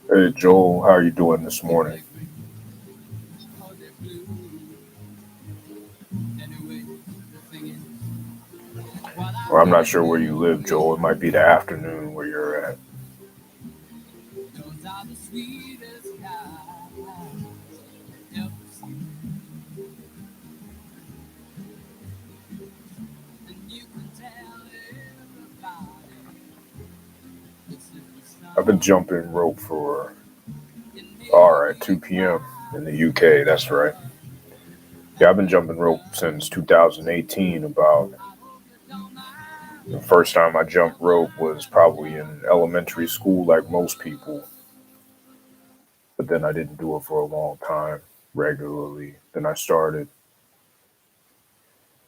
Hey Joel, how are you doing this morning? Well, I'm not sure where you live, Joel. It might be the afternoon where you're at. I've been jumping rope for, all right, 2 p.m. in the UK. That's right. Yeah, I've been jumping rope since 2018. About the first time I jumped rope was probably in elementary school, like most people. But then I didn't do it for a long time regularly. Then I started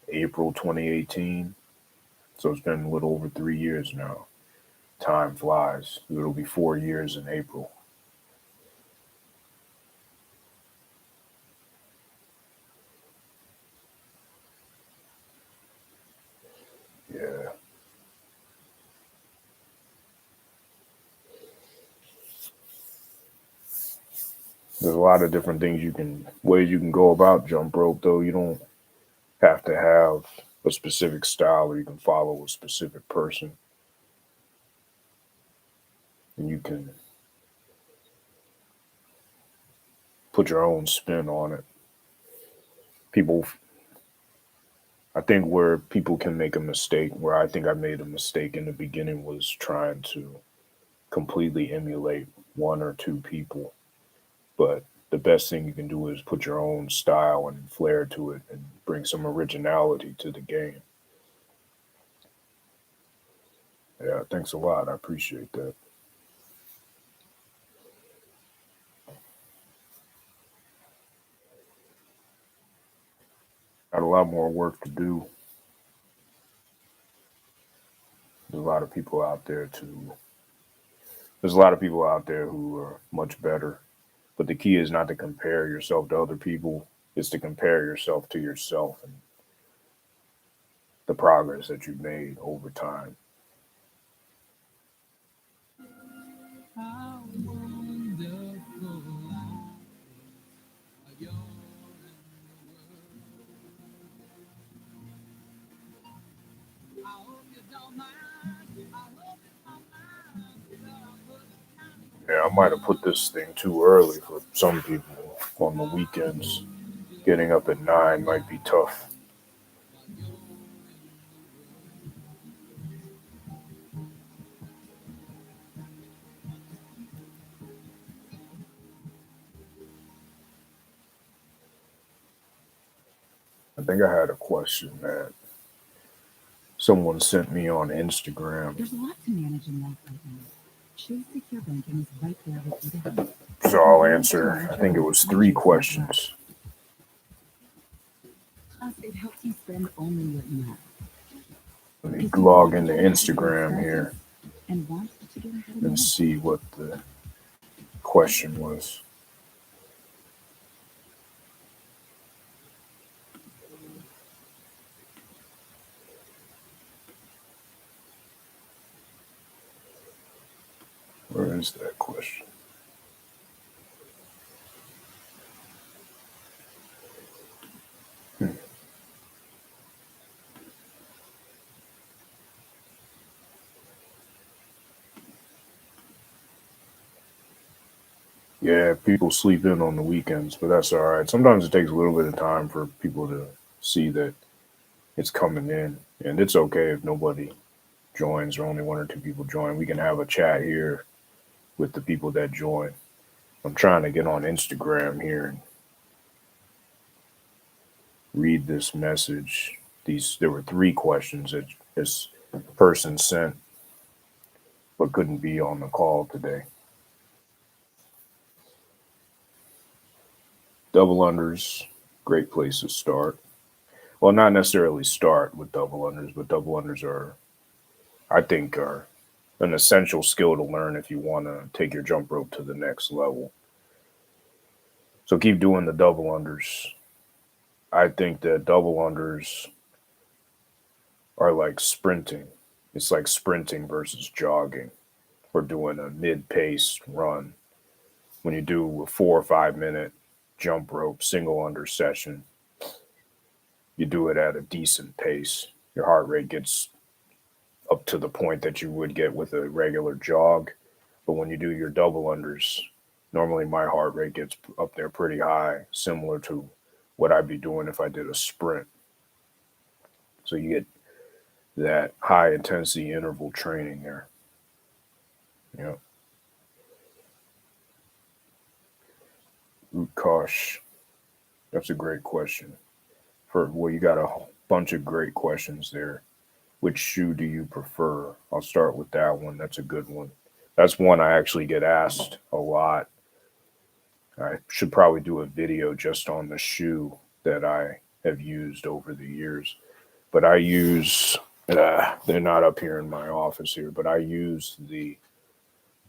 April 2018. So it's been a little over 3 years now. Time flies. It'll be 4 years in April. Yeah. There's a lot of different ways you can go about jump rope, though. You don't have to have a specific style, or you can follow a specific person, and you can put your own spin on it. People, I think where people can make a mistake, where I think I made a mistake in the beginning, was trying to completely emulate one or two people. But the best thing you can do is put your own style and flair to it and bring some originality to the game. Yeah, thanks a lot. I appreciate that. Got a lot more work to do. There's a lot of people out there to there's a lot of people out there who are much better. But the key is not to compare yourself to other people, it's to compare yourself to yourself and the progress that you've made over time. Yeah, I might have put this thing too early for some people on the weekends. Getting up at 9 might be tough. I think I had a question that someone sent me on Instagram. There's a lot to manage in life right now. Chase Secure Banking is right there with you to help. So I'll answer, I think it was 3 questions. Plus, it helps you spend only what you have. Let me log into Instagram here And want to get ahead of and see what the question was. Where is that question? Hmm. Yeah, people sleep in on the weekends, but that's all right. Sometimes it takes a little bit of time for people to see that it's coming in, and it's okay if nobody joins or only one or two people join. We can have a chat here with the people that join. I'm trying to get on Instagram here and read this message. There were 3 questions that this person sent, but couldn't be on the call today. Double unders, great place to start. Well, not necessarily start with double unders, but double unders I think, are an essential skill to learn if you want to take your jump rope to the next level. So keep doing the double unders. I think that double unders are like sprinting. It's like sprinting versus jogging or doing a mid-paced run. when you do a 4 or 5 minute jump rope single under session, you do it at a decent pace. Your heart rate gets up to the point that you would get with a regular jog. But when you do your double unders, normally my heart rate gets up there pretty high, similar to what I'd be doing if I did a sprint. So you get that high intensity interval training there. Yeah. Gosh, that's a great question. Well, you got a bunch of great questions there. Which shoe do you prefer? I'll start with that one. That's a good one. That's one I actually get asked a lot. I should probably do a video just on the shoe that I have used over the years. But I use, they're not up here in my office here, but I use the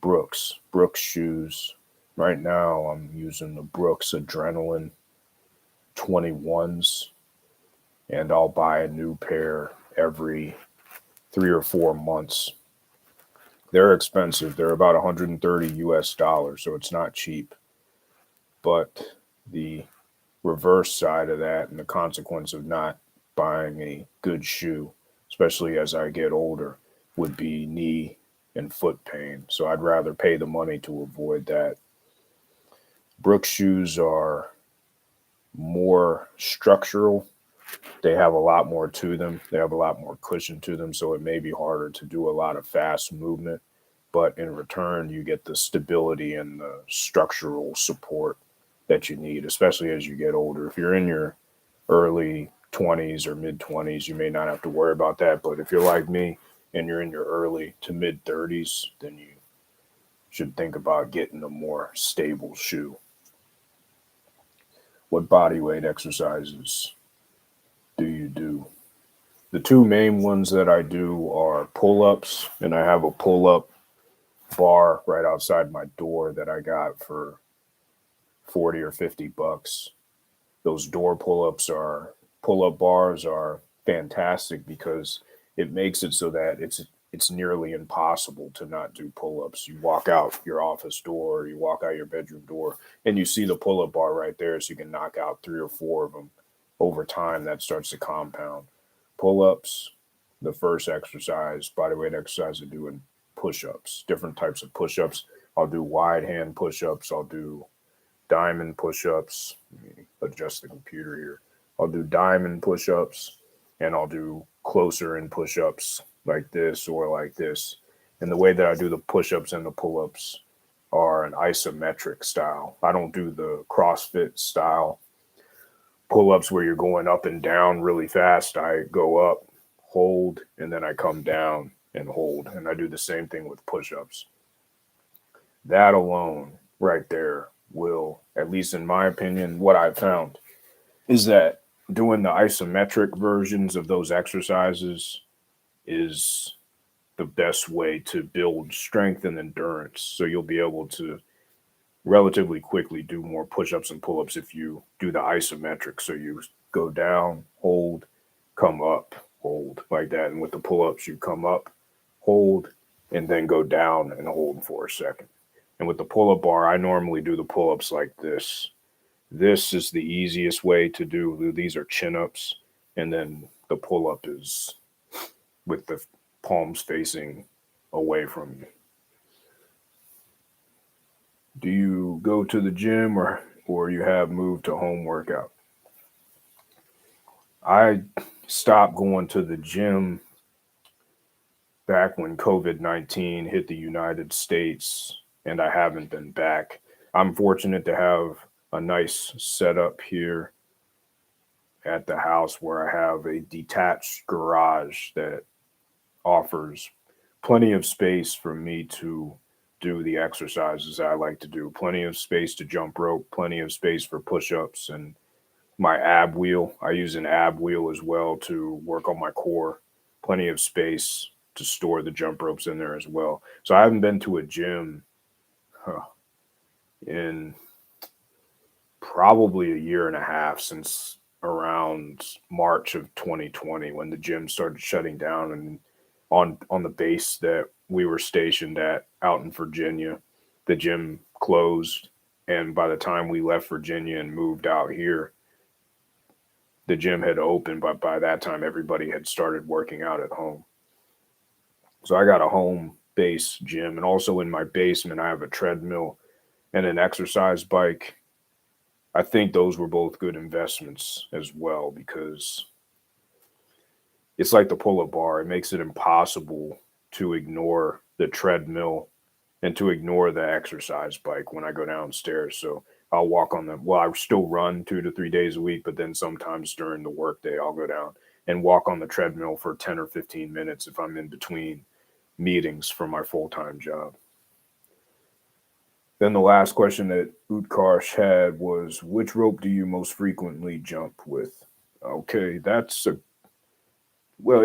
Brooks shoes. Right now I'm using the Brooks Adrenaline 21s, and I'll buy a new pair every 3 or 4 months. They're expensive. They're about 130 US dollars, so it's not cheap. But the reverse side of that and the consequence of not buying a good shoe, especially as I get older, would be knee and foot pain. So I'd rather pay the money to avoid that. Brooks shoes are more structural. They have a lot more to them. They have a lot more cushion to them, so it may be harder to do a lot of fast movement. But in return, you get the stability and the structural support that you need, especially as you get older. If you're in your early 20s or mid 20s, you may not have to worry about that. But if you're like me and you're in your early to mid 30s, then you should think about getting a more stable shoe. What body weight exercises do you do? The two main ones that I do are pull-ups, and I have a pull-up bar right outside my door that I got for 40 or 50 bucks. Those door pull-up bars are fantastic because it makes it so that it's nearly impossible to not do pull-ups. You walk out your office door, you walk out your bedroom door, and you see the pull-up bar right there, so you can knock out 3 or 4 of them. Over time, that starts to compound. Pull-ups, the first exercise, bodyweight exercise, I do in push-ups, different types of push-ups. I'll do wide hand push-ups. I'll do diamond push-ups. Let me adjust the computer here. I'll do diamond push-ups, and I'll do closer in push-ups like this or like this. And the way that I do the push-ups and the pull-ups are an isometric style. I don't do the CrossFit style pull-ups where you're going up and down really fast. I go up, hold, and then I come down and hold. And I do the same thing with push-ups. That alone right there will, at least in my opinion, what I've found is that doing the isometric versions of those exercises is the best way to build strength and endurance. So you'll be able to relatively quickly do more push-ups and pull-ups if you do the isometric. So you go down, hold, come up, hold, like that. And with the pull-ups, you come up, hold, and then go down and hold for a second. And with the pull-up bar, I normally do the pull-ups like this. This is the easiest way to do. These are chin-ups. And then the pull-up is with the palms facing away from you. Do you go to the gym or you have moved to home workout? I stopped going to the gym back when COVID-19 hit the United States, and I haven't been back. I'm fortunate to have a nice setup here at the house where I have a detached garage that offers plenty of space for me to do the exercises I like to do. Plenty of space to jump rope, plenty of space for push-ups, and my ab wheel. I use an ab wheel as well to work on my core. Plenty of space to store the jump ropes in there as well. So I haven't been to a gym in probably a year and a half, since around March of 2020 when the gym started shutting down, and on the base that we were stationed at out in Virginia, the gym closed And by the time we left Virginia and moved out here, the gym had opened, but by that time, everybody had started working out at home. So I got a home base gym. And also in my basement, I have a treadmill and an exercise bike. I think those were both good investments as well because it's like the pull up bar. It makes it impossible to ignore the treadmill and to ignore the exercise bike when I go downstairs. So I'll walk on them. Well, I still run 2 to 3 days a week, but then sometimes during the workday, I'll go down and walk on the treadmill for 10 or 15 minutes if I'm in between meetings for my full time job. Then the last question that Utkarsh had was, which rope do you most frequently jump with? Okay, that's a well,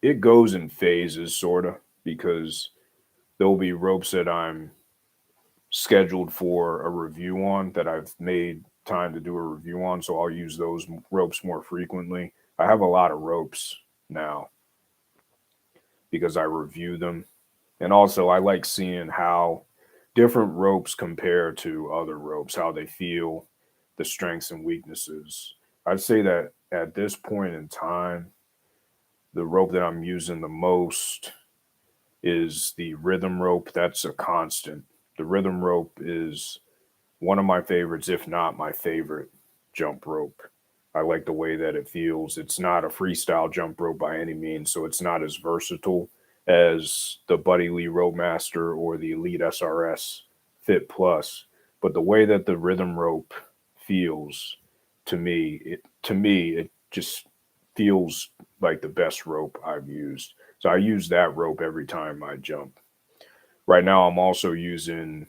it goes in phases, sorta, because there'll be ropes that I'm scheduled for a review on that I've made time to do a review on, so I'll use those ropes more frequently. I have a lot of ropes now because I review them. And also, I like seeing how different ropes compare to other ropes, how they feel, the strengths and weaknesses. I'd say that at this point in time, the rope that I'm using the most is the rhythm rope. That's a constant. The rhythm rope is one of my favorites, if not my favorite jump rope. I like the way that it feels. It's not a freestyle jump rope by any means, so it's not as versatile as the Buddy Lee Roadmaster or the Elite SRS Fit Plus. But the way that the rhythm rope feels to me it just feels like the best rope I've used. So I use that rope every time I jump. Right now I'm also using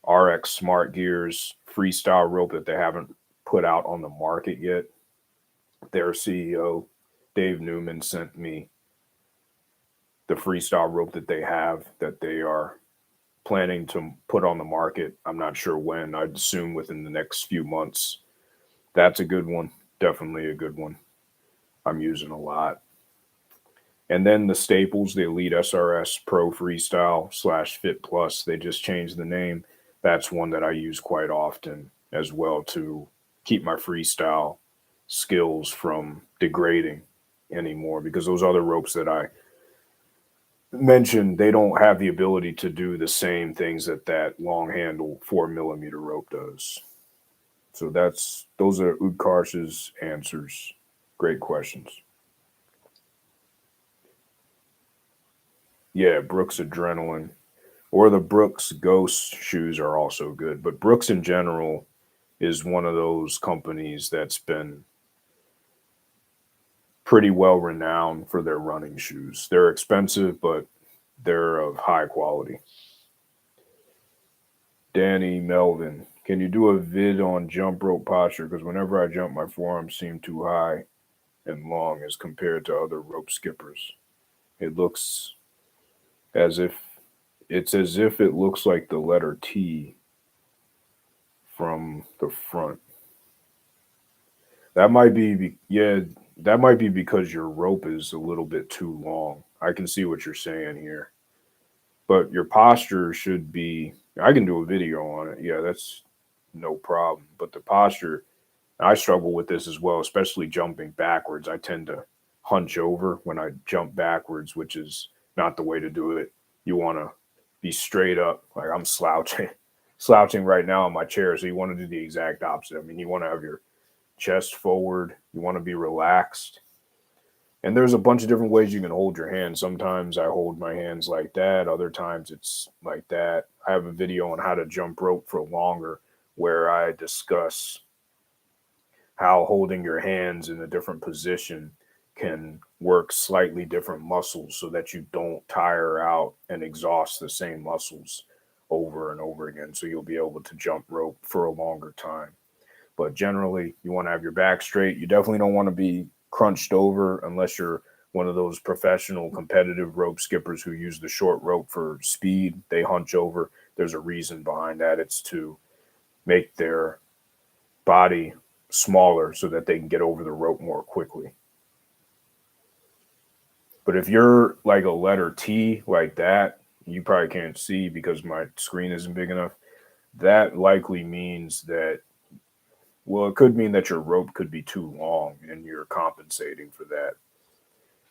RX Smart Gears freestyle rope that they haven't put out on the market yet. Their CEO, Dave Newman, sent me the freestyle rope that they have that they are planning to put on the market. I'm not sure when. I'd assume within the next few months. That's a good one. Definitely a good one. I'm using a lot. And then the staples, the Elite SRS Pro Freestyle slash Fit Plus, they just changed the name. That's one that I use quite often as well to keep my freestyle skills from degrading anymore because those other ropes that I mentioned, they don't have the ability to do the same things that that long handle 4 millimeter rope does. So those are Utkarsh's answers. Great questions. Yeah, Brooks Adrenaline or the Brooks Ghost shoes are also good. But Brooks in general is one of those companies that's been pretty well renowned for their running shoes. They're expensive, but they're of high quality. Danny Melvin, can you do a vid on jump rope posture? Because whenever I jump, my forearms seem too high and long as compared to other rope skippers. It looks as if it looks like the letter T from the front. That might yeah, that might be because your rope is a little bit too long. I can see what you're saying here. But your posture should be I can do a video on it. Yeah, that's no problem. But the posture, I struggle with this as well, especially jumping backwards. I tend to hunch over when I jump backwards, which is not the way to do it. You want to be straight up. Like I'm slouching right now in my chair. So you want to do the exact opposite. I mean, you want to have your chest forward. You want to be relaxed. And there's a bunch of different ways you can hold your hands. Sometimes I hold my hands like that. Other times it's like that. I have a video on how to jump rope for longer where I discuss how holding your hands in a different position can work slightly different muscles so that you don't tire out and exhaust the same muscles over and over again. So you'll be able to jump rope for a longer time. But generally, you want to have your back straight. You definitely don't want to be crunched over unless you're one of those professional competitive rope skippers who use the short rope for speed. They hunch over. There's a reason behind that. It's to make their body smaller so that they can get over the rope more quickly. But if you're like a letter T like that, you probably can't see because my screen isn't big enough. that likely means that, well, it could mean that your rope could be too long and you're compensating for that.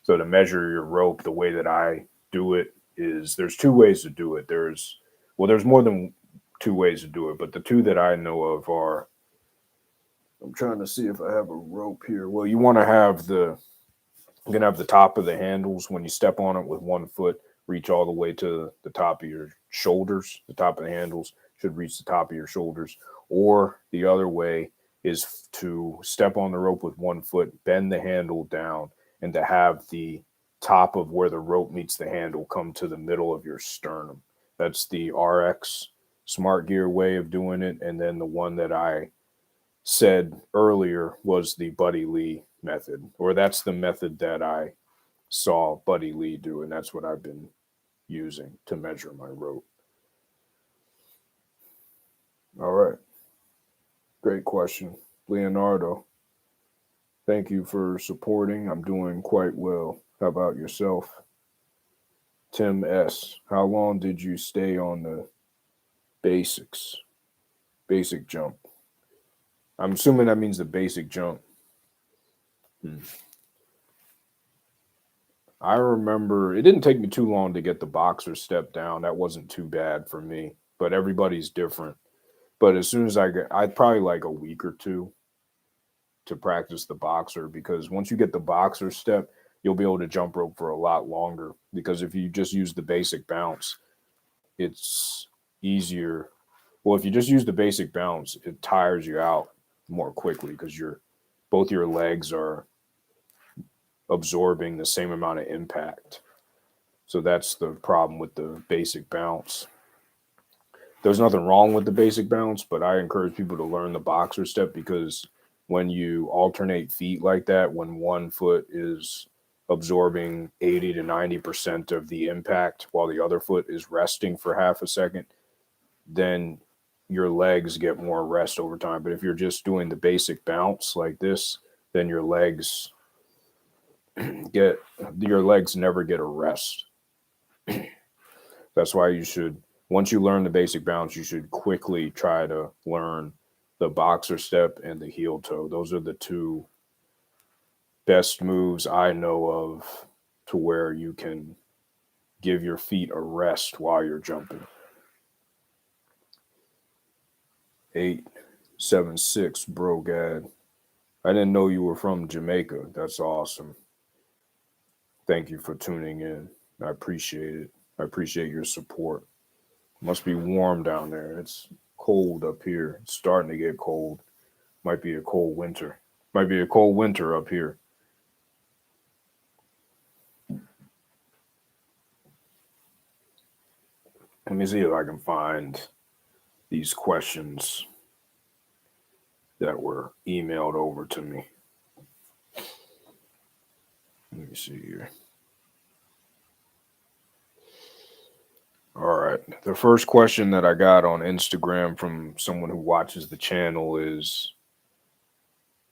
So to measure your rope, the way that I do it is there's two ways to do it. There's more than two ways to do it, but the two that I know of are, I'm trying to see if I have a rope here. Well, you want to have you're gonna have the top of the handles when you step on it with one foot, reach all the way to the top of your shoulders. The top of the handles should reach the top of your shoulders. Or the other way is to step on the rope with one foot, bend the handle down, and to have the top of where the rope meets the handle come to the middle of your sternum. That's the RX Smart Gear way of doing it. And then the one that I said earlier was the Buddy Lee method, or that's the method that I saw Buddy Lee do, and that's what I've been using to measure my rope. All right. Great question. Leonardo, thank you for supporting. I'm doing quite well. How about yourself? Tim S., how long did you stay on the basic jump? I'm assuming that means the basic jump. I remember it didn't take me too long to get the boxer step down. That wasn't too bad for me, but everybody's different. But as soon as I'd probably like a week or two to practice the boxer, because once you get the boxer step, you'll be able to jump rope for a lot longer. Because if you just use the basic bounce, it's easier. Well, if you just use the basic bounce, it tires you out more quickly because both your legs are absorbing the same amount of impact. So that's the problem with the basic bounce. There's nothing wrong with the basic bounce, but I encourage people to learn the boxer step, because when you alternate feet like that, when one foot is absorbing 80 to 90% of the impact while the other foot is resting for half a second, then your legs get more rest over time. But if you're just doing the basic bounce like this, then your legs never get a rest. That's why once you learn the basic bounce, you should quickly try to learn the boxer step and the heel toe. Those are the two best moves I know of to where you can give your feet a rest while you're jumping. 876 Brogad. I didn't know you were from Jamaica. That's awesome. Thank you for tuning in. I appreciate it. I appreciate your support. Must be warm down there. It's cold up here. It's starting to get cold. Might be a cold winter. Might be a cold winter up here. Let me see if I can find these questions that were emailed over to me. Let me see here. All right. The first question that I got on Instagram from someone who watches the channel is,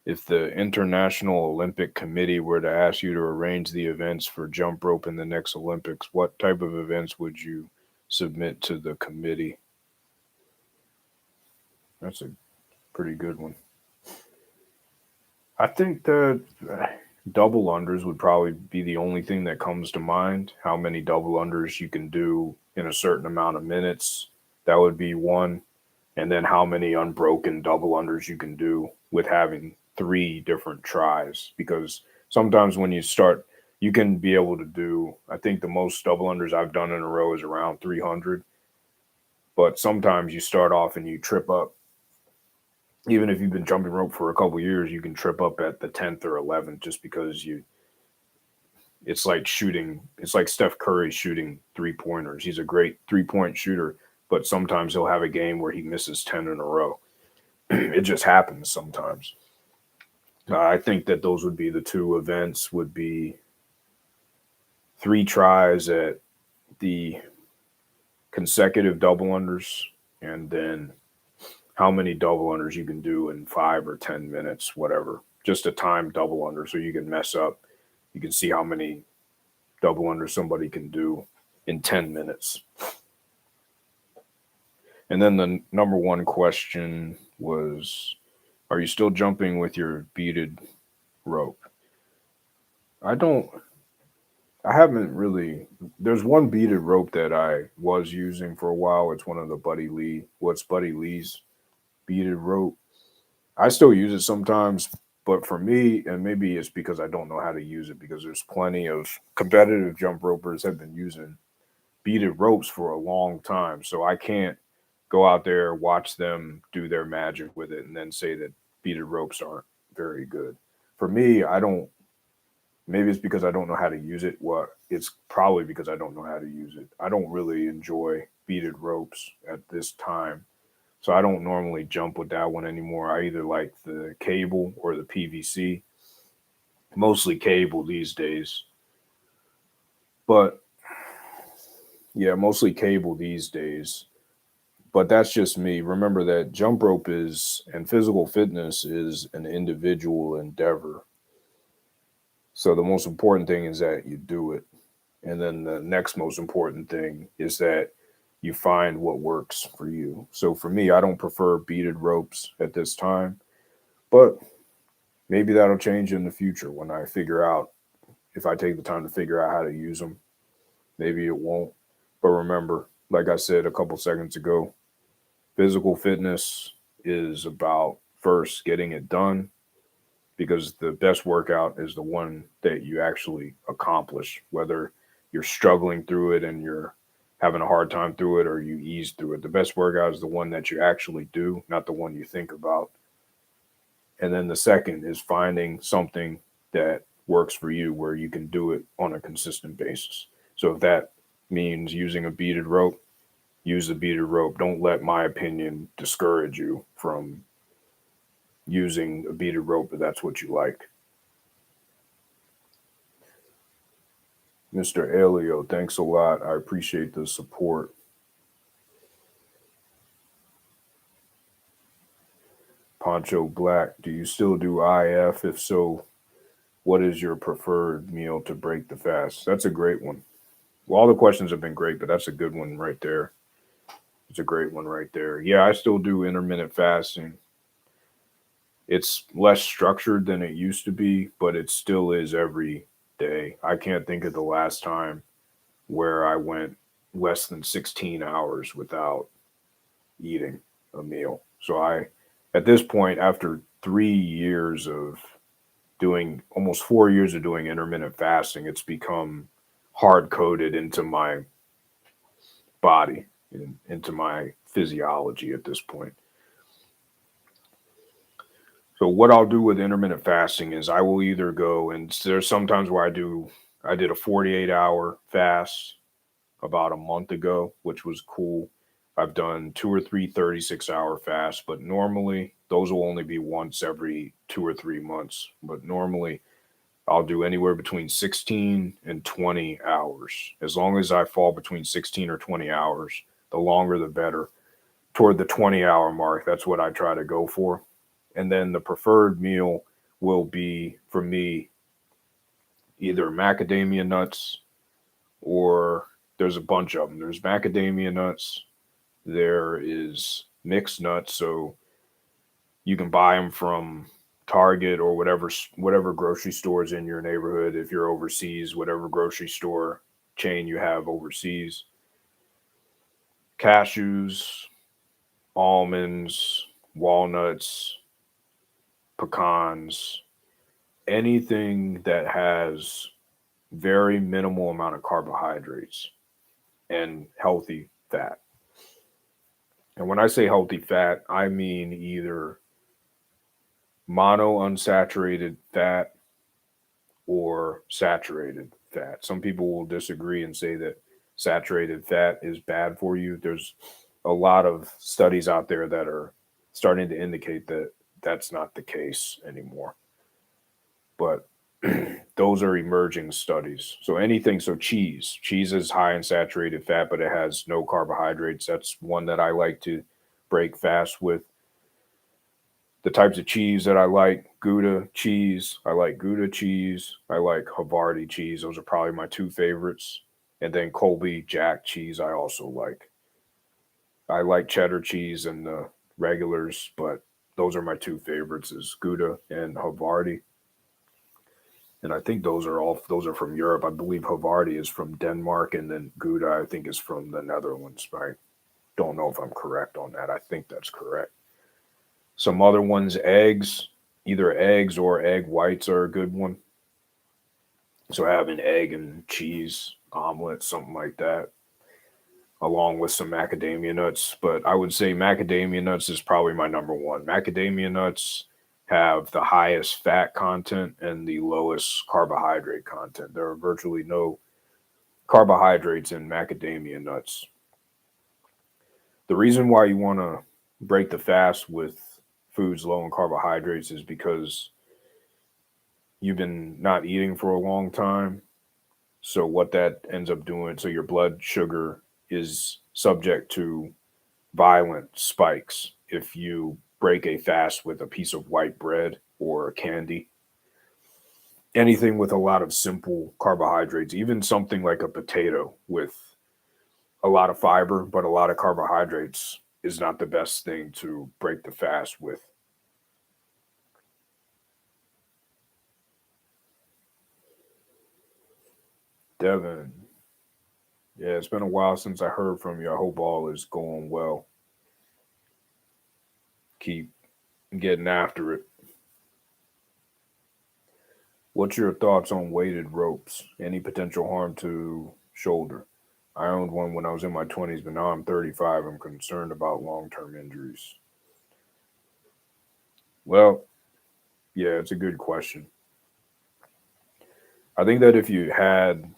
if the International Olympic Committee were to ask you to arrange the events for jump rope in the next Olympics, what type of events would you submit to the committee? That's a pretty good one. I think the double unders would probably be the only thing that comes to mind. How many double unders you can do in a certain amount of minutes, that would be one. And then how many unbroken double unders you can do with having 3 different tries. Because sometimes when you start, you can be able to do, I think the most double unders I've done in a row is around 300. But sometimes you start off and you trip up. Even if you've been jumping rope for a couple years, you can trip up at the 10th or 11th just because it's like Steph Curry shooting 3-pointers. He's a great 3-point shooter, but sometimes he'll have a game where he misses 10 in a row. It just happens sometimes. I think that those would be the two events, would be 3 tries at the consecutive double unders, and then how many double unders you can do in 5 or 10 minutes, whatever. Just a timed double under so you can mess up. You can see how many double unders somebody can do in 10 minutes. And then the number one question was, are you still jumping with your beaded rope? I don't, I haven't really. There's one beaded rope that I was using for a while. It's one of the Buddy Lee's beaded rope. I still use it sometimes, but for me, and maybe it's because I don't know how to use it, because there's plenty of competitive jump ropers have been using beaded ropes for a long time. So I can't go out there, watch them do their magic with it, and then say that beaded ropes aren't very good. For me, I don't. Maybe it's because I don't know how to use it. Well, it's probably because I don't know how to use it. I don't really enjoy beaded ropes at this time. So I don't normally jump with that one anymore. I either like the cable or the PVC, mostly cable these days. But yeah, mostly cable these days. But that's just me. Remember that jump rope is, and physical fitness is an individual endeavor. So the most important thing is that you do it. And then the next most important thing is that you find what works for you. So for me, I don't prefer beaded ropes at this time, but maybe that'll change in the future when I figure out, if I take the time to figure out how to use them. Maybe it won't. But remember, like I said a couple seconds ago, physical fitness is about first getting it done, because the best workout is the one that you actually accomplish, whether you're struggling through it and you're having a hard time through it or you ease through it. The best workout is the one that you actually do, not the one you think about. And then the second is finding something that works for you where you can do it on a consistent basis. So if that means using a beaded rope, use the beaded rope. Don't let my opinion discourage you from using a beaded rope if that's what you like. Mr. Elio, thanks a lot. I appreciate the support. Poncho Black, do you still do IF? If so, what is your preferred meal to break the fast? That's a great one. Well, all the questions have been great, but that's a good one right there. It's a great one right there. Yeah, I still do intermittent fasting. It's less structured than it used to be, but it still is every day. I can't think of the last time where I went less than 16 hours without eating a meal. So at this point, after 3 years of doing, almost 4 years of doing intermittent fasting, it's become hard coded into my body, into my physiology at this point. So what I'll do with intermittent fasting is I will either go, and there's sometimes where I did a 48-hour fast about a month ago, which was cool. I've done two or three 36-hour fasts, but normally those will only be once every 2 or 3 months. But normally I'll do anywhere between 16 and 20 hours. As long as I fall between 16 or 20 hours, the longer the better. Toward the 20-hour mark, that's what I try to go for. And then the preferred meal will be, for me, either macadamia nuts, or there's a bunch of them. There's macadamia nuts, there is mixed nuts, so you can buy them from Target or whatever grocery stores in your neighborhood. If you're overseas, whatever grocery store chain you have overseas. Cashews, almonds, walnuts, pecans, anything that has very minimal amount of carbohydrates and healthy fat. And when I say healthy fat, I mean either monounsaturated fat or saturated fat. Some people will disagree and say that saturated fat is bad for you. There's a lot of studies out there that are starting to indicate that that's not the case anymore. But those are emerging studies. So anything, so cheese is high in saturated fat, but it has no carbohydrates. That's one that I like to break fast with. The types of cheese that I like: Gouda cheese. I like Gouda cheese. I like Havarti cheese. Those are probably my two favorites. And then Colby Jack cheese I also like. I like cheddar cheese and the regulars, but those are my two favorites is Gouda and Havarti. And I think those are from Europe. I believe Havarti is from Denmark, and then Gouda I think is from the Netherlands. I don't know if I'm correct on that. I think that's correct. Some other ones, eggs, either eggs or egg whites are a good one. So having egg and cheese omelet, something like that, along with some macadamia nuts. But I would say macadamia nuts is probably my number one. Macadamia nuts have the highest fat content and the lowest carbohydrate content. There are virtually no carbohydrates in macadamia nuts. The reason why you want to break the fast with foods low in carbohydrates is because you've been not eating for a long time. So what that ends up doing, so your blood sugar is subject to violent spikes if you break a fast with a piece of white bread or candy. Anything with a lot of simple carbohydrates, even something like a potato with a lot of fiber but a lot of carbohydrates, is not the best thing to break the fast with. Devin, yeah, it's been a while since I heard from you. I hope all is going well. Keep getting after it. What's your thoughts on weighted ropes? Any potential harm to shoulder? I owned one when I was in my 20s, but now I'm 35. I'm concerned about long term injuries. Well, yeah, it's a good question. I think that if you had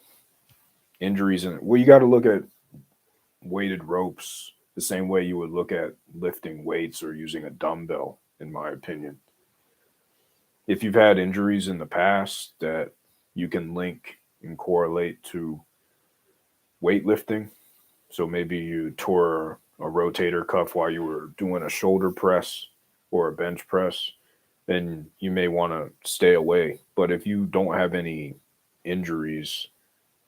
injuries, well, you got to look at weighted ropes the same way you would look at lifting weights or using a dumbbell, in my opinion. If you've had injuries in the past that you can link and correlate to weightlifting, so maybe you tore a rotator cuff while you were doing a shoulder press or a bench press, then you may want to stay away. But if you don't have any injuries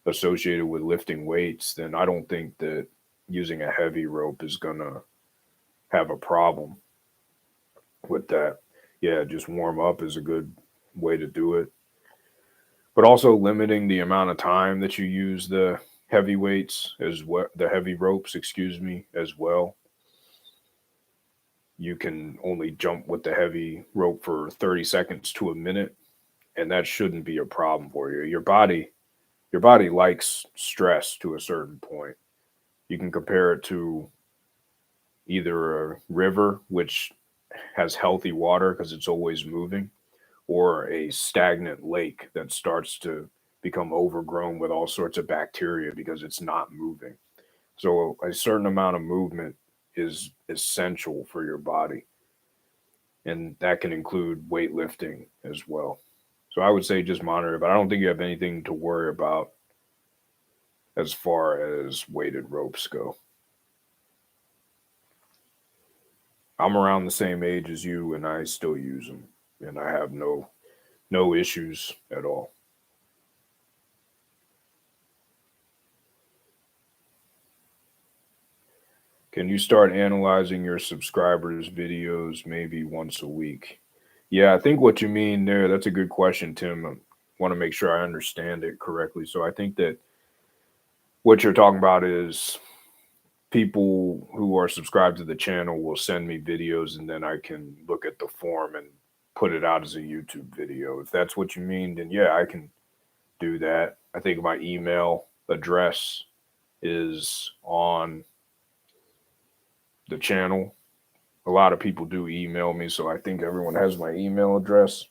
associated with lifting weights, then I don't think that using a heavy rope is going to have a problem with that. Yeah, just warm up is a good way to do it. But also limiting the amount of time that you use the heavy weights as well, the heavy ropes, excuse me, as well. You can only jump with the heavy rope for 30 seconds to a minute, and that shouldn't be a problem for you. Your body likes stress to a certain point. You can compare it to either a river, which has healthy water because it's always moving, or a stagnant lake that starts to become overgrown with all sorts of bacteria because it's not moving. So a certain amount of movement is essential for your body, and that can include weightlifting as well. So I would say just monitor it, but I don't think you have anything to worry about as far as weighted ropes go. I'm around the same age as you, and I still use them, and I have no issues at all. Can you start analyzing your subscribers' videos maybe once a week? Yeah, I think what you mean there, that's a good question, Tim. I want to make sure I understand it correctly. So I think that what you're talking about is people who are subscribed to the channel will send me videos and then I can look at the form and put it out as a YouTube video. If that's what you mean, then yeah, I can do that. I think my email address is on the channel. A lot of people do email me, so I think everyone has my email address.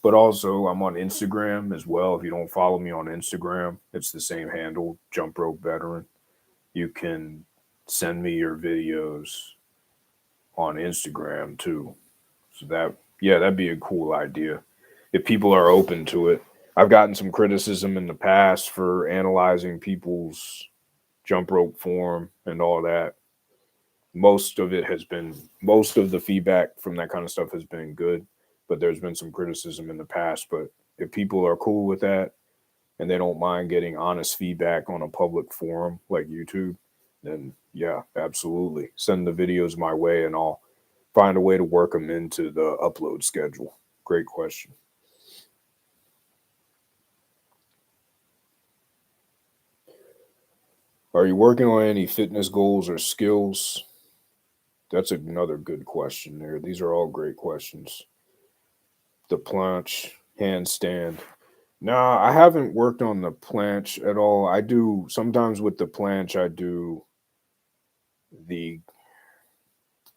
But also, I'm on Instagram as well. If you don't follow me on Instagram, it's the same handle, Jump Rope Veteran. You can send me your videos on Instagram too. So yeah, that'd be a cool idea if people are open to it. I've gotten some criticism in the past for analyzing people's jump rope form and all that. Most of the feedback from that kind of stuff has been good, but there's been some criticism in the past. But if people are cool with that and they don't mind getting honest feedback on a public forum like YouTube, then yeah, absolutely. Send the videos my way and I'll find a way to work them into the upload schedule. Great question. Are you working on any fitness goals or skills? That's another good question there. These are all great questions. The planche, handstand. Nah, I haven't worked on the planche at all. I do sometimes with the planche, I do the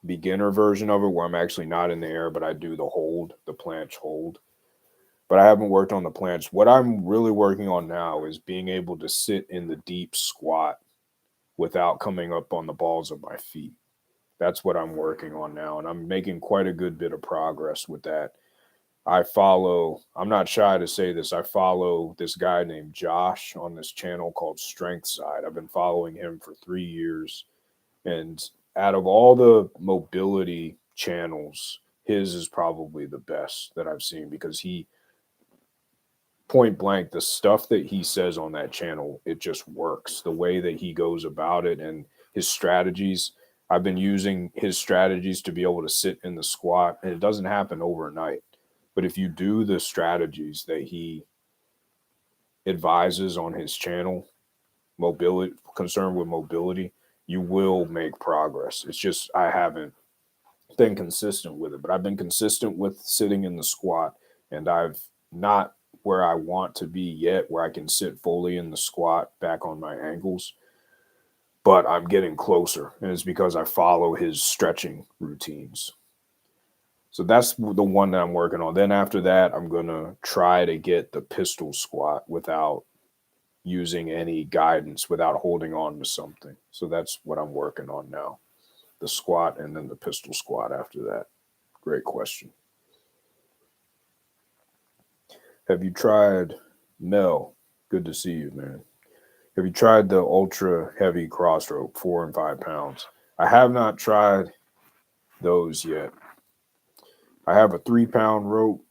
beginner version of it where I'm actually not in the air, but I do the hold, the planche hold. But I haven't worked on the planche. What I'm really working on now is being able to sit in the deep squat without coming up on the balls of my feet. That's what I'm working on now. And I'm making quite a good bit of progress with that. I'm not shy to say this, I follow this guy named Josh on this channel called Strength Side. I've been following him for 3 years. And out of all the mobility channels, his is probably the best that I've seen because he, point blank, the stuff that he says on that channel, it just works. The way that he goes about it and his strategies. I've been using his strategies to be able to sit in the squat, and it doesn't happen overnight. But if you do the strategies that he advises on his channel, mobility, concerned with mobility, you will make progress. It's just I haven't been consistent with it, but I've been consistent with sitting in the squat, and I've not where I want to be yet, where I can sit fully in the squat back on my ankles, but I'm getting closer, and it's because I follow his stretching routines. So that's the one that I'm working on. Then after that, I'm going to try to get the pistol squat without using any guidance, without holding on to something. So that's what I'm working on now. The squat and then the pistol squat after that. Great question. Have you tried, Mel? Good to see you, man. Have you tried the ultra heavy cross rope, 4 and 5 pounds? I have not tried those yet. I have a 3-pound rope,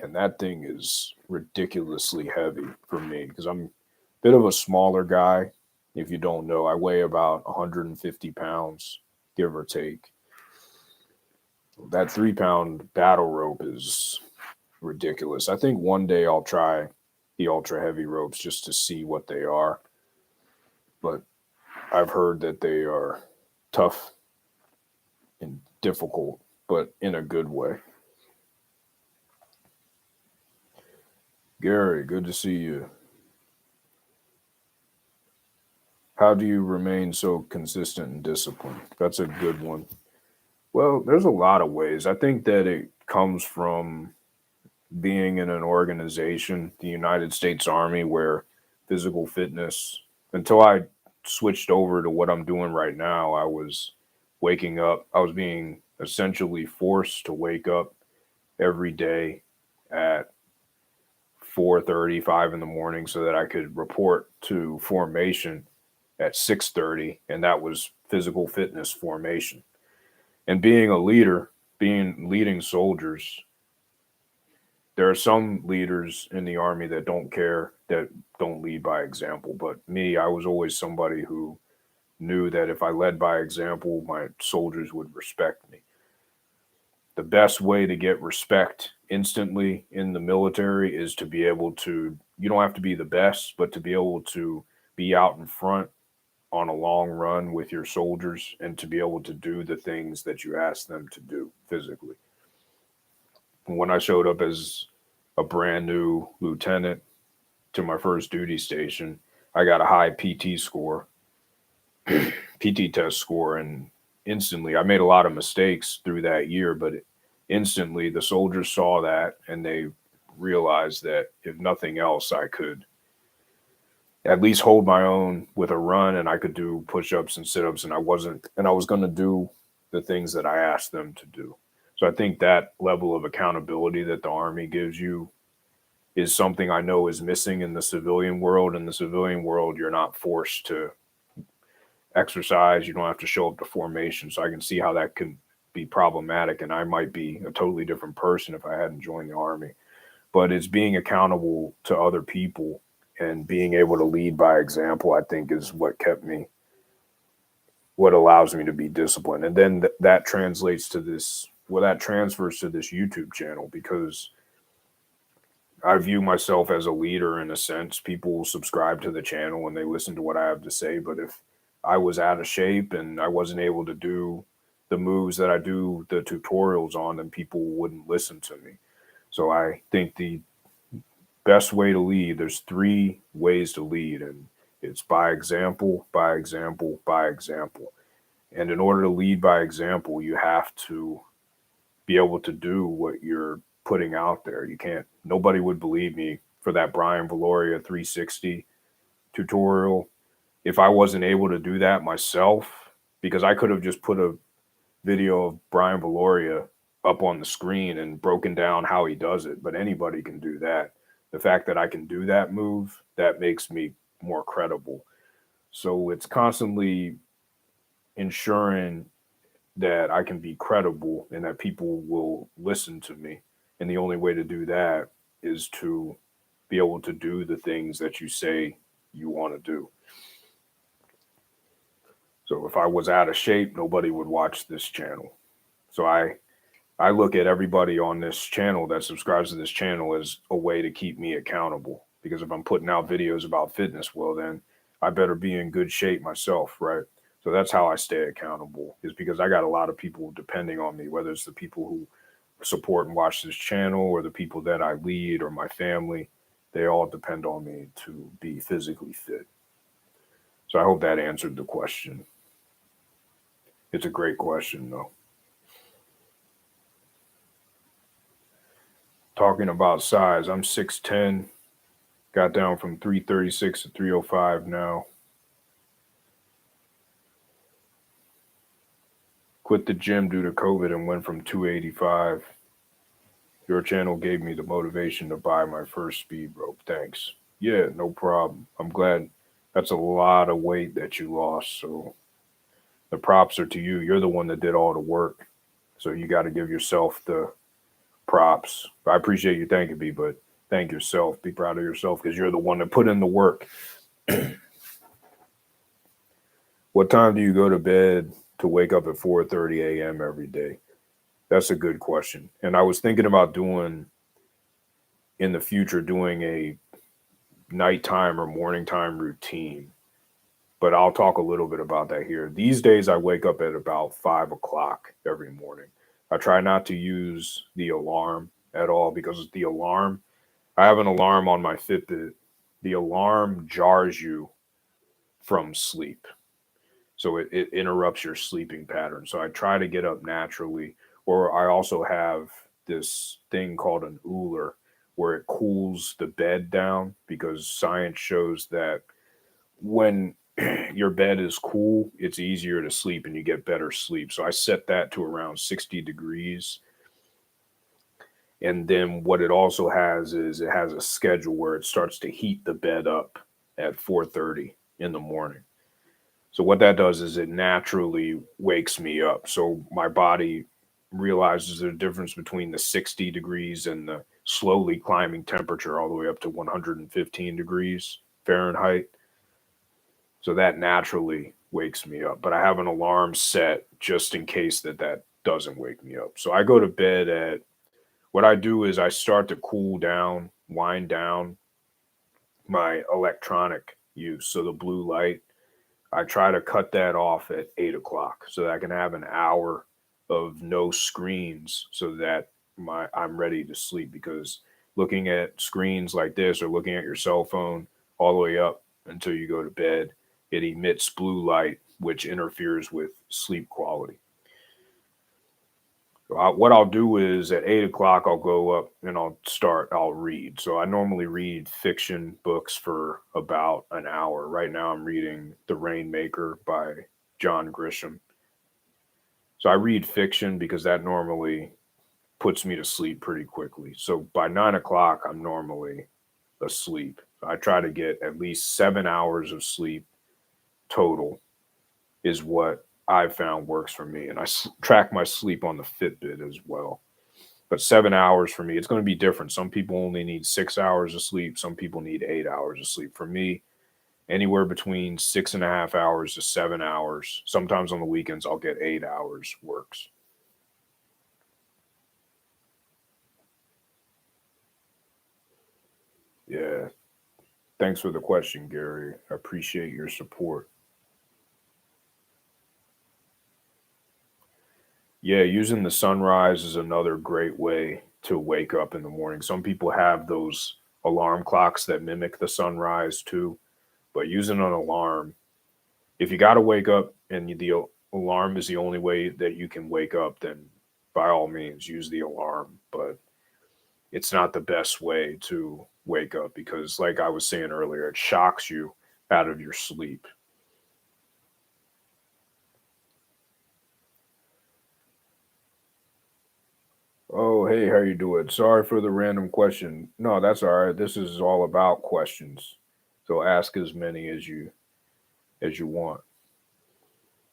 and that thing is ridiculously heavy for me because I'm a bit of a smaller guy. If you don't know, I weigh about 150 pounds, give or take. That 3-pound battle rope is ridiculous. I think one day I'll try the ultra heavy ropes just to see what they are. But I've heard that they are tough and difficult, but in a good way. Gary, good to see you. How do you remain so consistent and disciplined? That's a good one. Well, there's a lot of ways. I think that it comes from being in an organization, the United States Army, where physical fitness, until I switched over to what I'm doing right now, I was waking up, I was being essentially forced to wake up every day at 4:35 in the morning so that I could report to formation at 6:30, and that was physical fitness formation. And being a leader, leading soldiers, there are some leaders in the army that don't care, that don't lead by example. But me, I was always somebody who knew that if I led by example, my soldiers would respect me. The best way to get respect instantly in the military is to be able to, you don't have to be the best, but to be able to be out in front on a long run with your soldiers and to be able to do the things that you ask them to do physically. When I showed up as a brand new lieutenant to my first duty station, I got a high PT score, PT test score, and instantly I made a lot of mistakes through that year, but instantly the soldiers saw that and they realized that if nothing else, I could at least hold my own with a run and I could do push-ups and sit-ups and I was going to do the things that I asked them to do. So I think that level of accountability that the Army gives you is something I know is missing in the civilian world. In the civilian world, you're not forced to exercise. You don't have to show up to formation. So I can see how that can be problematic. And I might be a totally different person if I hadn't joined the Army. But it's being accountable to other people and being able to lead by example, I think, is what kept me what allows me to be disciplined. And then that translates to this, well, that transfers to this YouTube channel, because I view myself as a leader in a sense. People subscribe to the channel and they listen to what I have to say. But if I was out of shape and I wasn't able to do the moves that I do the tutorials on, then people wouldn't listen to me. So I think the best way to lead, there's 3 ways to lead, and it's by example, by example, by example. And in order to lead by example, you have to be able to do what you're putting out there. You can't, nobody would believe me for that Brian Valoria 360 tutorial if I wasn't able to do that myself, because I could have just put a video of Brian Valoria up on the screen and broken down how he does it, but anybody can do that. The fact that I can do that move, that makes me more credible. So it's constantly ensuring that I can be credible and that people will listen to me. And the only way to do that is to be able to do the things that you say you want to do. So if I was out of shape, nobody would watch this channel. So I look at everybody on this channel that subscribes to this channel as a way to keep me accountable. Because if I'm putting out videos about fitness, well, then I better be in good shape myself, right? So that's how I stay accountable, is because I got a lot of people depending on me, whether it's the people who support and watch this channel or the people that I lead or my family. They all depend on me to be physically fit. So I hope that answered the question. It's a great question, though. Talking about size, I'm 6'10", got down from 336 to 305 now. Quit the gym due to COVID and went from 285. Your channel gave me the motivation to buy my first speed rope. Thanks. Yeah, no problem. I'm glad. That's a lot of weight that you lost. So the props are to you. You're the one that did all the work. So you got to give yourself the props. I appreciate you thanking me, but thank yourself. Be proud of yourself because you're the one that put in the work. What time do you go to bed to wake up at 4:30 a.m. every day? That's a good question. And I was thinking about doing in the future, doing a nighttime or morning time routine, but I'll talk a little bit about that here. These days, I wake up at about 5 o'clock every morning. I try not to use the alarm at all because the alarm, I have an alarm on my Fitbit. The alarm jars you from sleep. So it interrupts your sleeping pattern. So I try to get up naturally. Or I also have this thing called an Ooler where it cools the bed down, because science shows that when your bed is cool, it's easier to sleep and you get better sleep. So I set that to around 60 degrees. And then what it also has is it has a schedule where it starts to heat the bed up at 4:30 in the morning. So what that does is it naturally wakes me up. So my body realizes the difference between the 60 degrees and the slowly climbing temperature all the way up to 115 degrees Fahrenheit. So that naturally wakes me up. But I have an alarm set just in case that doesn't wake me up. So I go to bed at, what I do is I start to cool down, wind down my electronic use. So the blue light, I try to cut that off at 8 o'clock so that I can have an hour of no screens so that I'm ready to sleep. Because looking at screens like this or looking at your cell phone all the way up until you go to bed, it emits blue light, which interferes with sleep quality. What I'll do is at 8 o'clock, I'll go up and I'll read. So I normally read fiction books for about an hour. Right now I'm reading The Rainmaker by John Grisham. So I read fiction because that normally puts me to sleep pretty quickly. So by 9 o'clock, I'm normally asleep. I try to get at least 7 hours of sleep total is what I've found works for me. And I track my sleep on the Fitbit as well. But 7 hours for me, it's going to be different. Some people only need 6 hours of sleep. Some people need 8 hours of sleep. For me, anywhere between 6.5 hours to 7 hours. Sometimes on the weekends, I'll get 8 hours works. Yeah. Thanks for the question, Gary. I appreciate your support. Yeah, using the sunrise is another great way to wake up in the morning. Some people have those alarm clocks that mimic the sunrise too, but using an alarm, if you got to wake up and the alarm is the only way that you can wake up, then by all means use the alarm. But it's not the best way to wake up because, like I was saying earlier, it shocks you out of your sleep. Oh, hey, how you doing? Sorry for the random question. No, that's all right. This is all about questions. So ask as many as you want.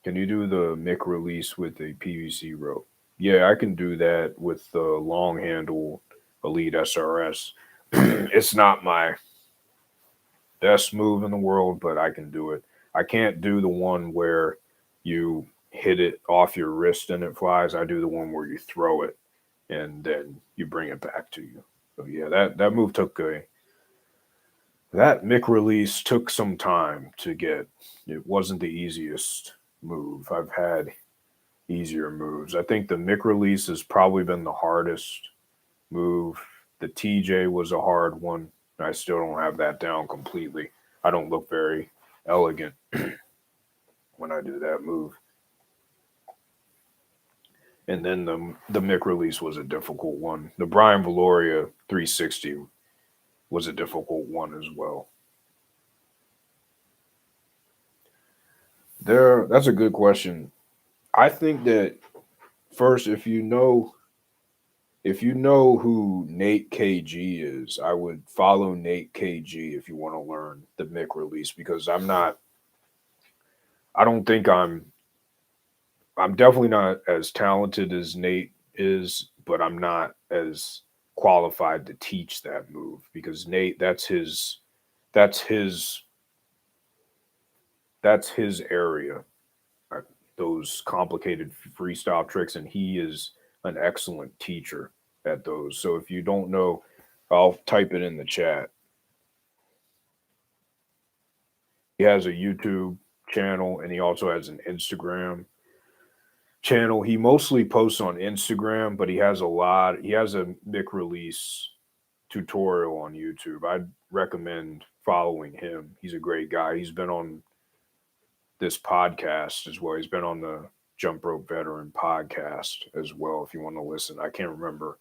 Can you do the mic release with a PVC rope? Yeah, I can do that with the long handle Elite SRS. It's not my best move in the world, but I can do it. I can't do the one where you hit it off your wrist and it flies. I do the one where you throw it and then you bring it back to you. So yeah, that move took a that mic release took some time to get. It wasn't the easiest move. I've had easier moves. I think the mic release has probably been the hardest move. The TJ was a hard one. I still don't have that down completely. I don't look very elegant when I do that move. And then the mic release was a difficult one. The Brian Valoria 360 was a difficult one as well. That's a good question. I think that first, if you know who Nate KG is, I would follow Nate KG if you want to learn the mic release because I don't think I'm definitely not as talented as Nate is, but I'm not as qualified to teach that move because Nate, that's his that's his area, uh, those complicated freestyle tricks, and he is an excellent teacher at those. So if you don't know, I'll type it in the chat. He has a YouTube channel and he also has an Instagram channel. He mostly posts on Instagram, but he has a mic release tutorial on YouTube. I'd recommend following him. He's a great guy. He's been on this podcast as well. He's been on the Jump Rope Veteran podcast as well. If you want to listen, I can't remember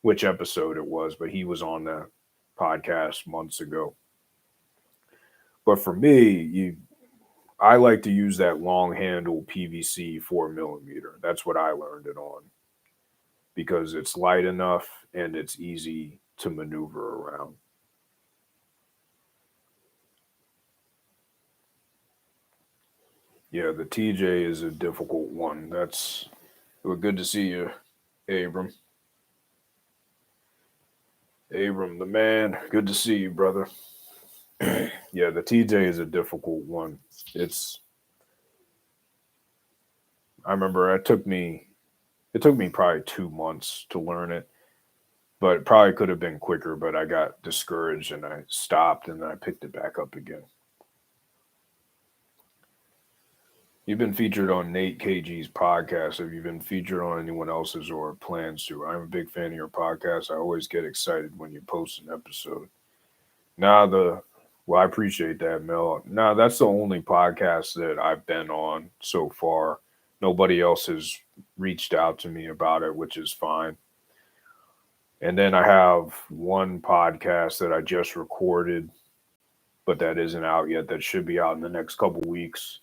which episode it was, but he was on the podcast months ago. But for me, I like to use that long handle PVC 4 millimeter. That's what I learned it on because it's light enough and it's easy to maneuver around. Yeah, the TJ is a difficult one. That's well, good to see you, Abram. Abram, the man. Good to see you, brother. Yeah, the TJ is a difficult one. It's I remember it took me probably 2 months to learn it, but it probably could have been quicker, but I got discouraged and I stopped and then I picked it back up again. You've been featured on Nate KG's podcast. Have you been featured on anyone else's or plans to? I'm a big fan of your podcast. I always get excited when you post an episode. Now I appreciate that, Mel. Now that's the only podcast that I've been on so far. Nobody else has reached out to me about it, which is fine. And then I have one podcast that I just recorded, but that isn't out yet. That should be out in the next couple weeks.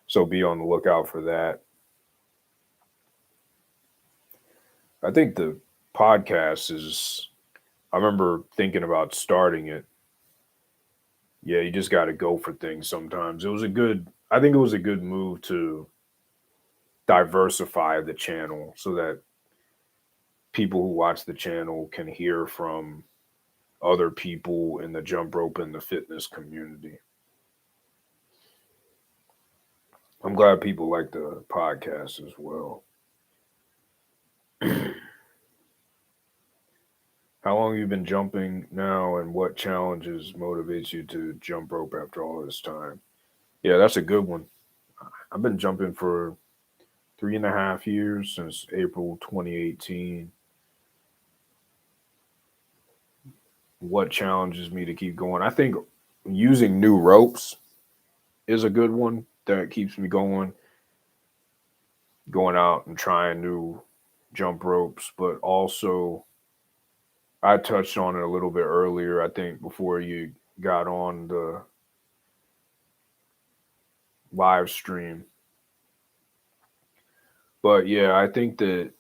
So be on the lookout for that. I think the podcast is, I remember thinking about starting it. Yeah, you just got to go for things sometimes. I think it was a good move to diversify the channel so that people who watch the channel can hear from other people in the jump rope and the fitness community. I'm glad people like the podcast as well. How long have you been jumping now, and what challenges motivates you to jump rope after all this time? Yeah, that's a good one. I've been jumping for 3.5 years, since April 2018. What challenges me to keep going? I think using new ropes is a good one that keeps me going out and trying new jump ropes, but also I touched on it a little bit earlier, I think, before you got on the live stream. But yeah, I think that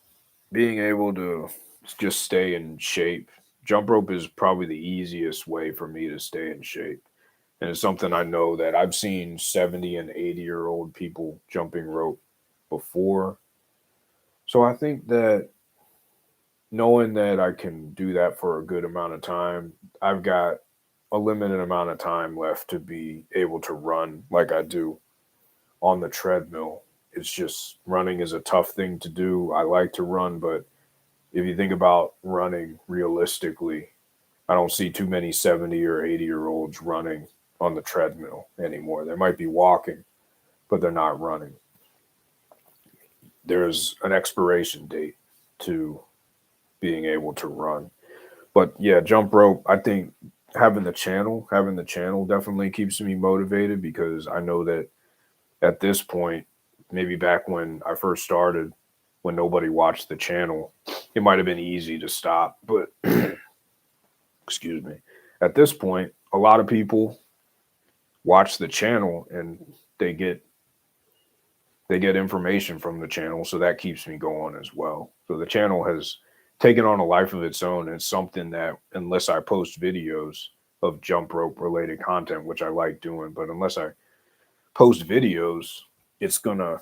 being able to just stay in shape, jump rope is probably the easiest way for me to stay in shape. And it's something I know that I've seen 70 and 80-year-old people jumping rope before. So I think that knowing that I can do that for a good amount of time, I've got a limited amount of time left to be able to run like I do on the treadmill. It's just running is a tough thing to do. I like to run, but if you think about running realistically, I don't see too many 70 or 80-year-olds running on the treadmill anymore. They might be walking, but they're not running. There's an expiration date to being able to run. But yeah, jump rope, I think having the channel definitely keeps me motivated, because I know that at this point, maybe back when I first started, when nobody watched the channel, it might have been easy to stop. But excuse me, at this point, a lot of people watch the channel and they get they get information from the channel, so that keeps me going as well. So the channel has taken on a life of its own. It's something that, unless I post videos of jump rope related content, which I like doing, but unless I post videos, it's gonna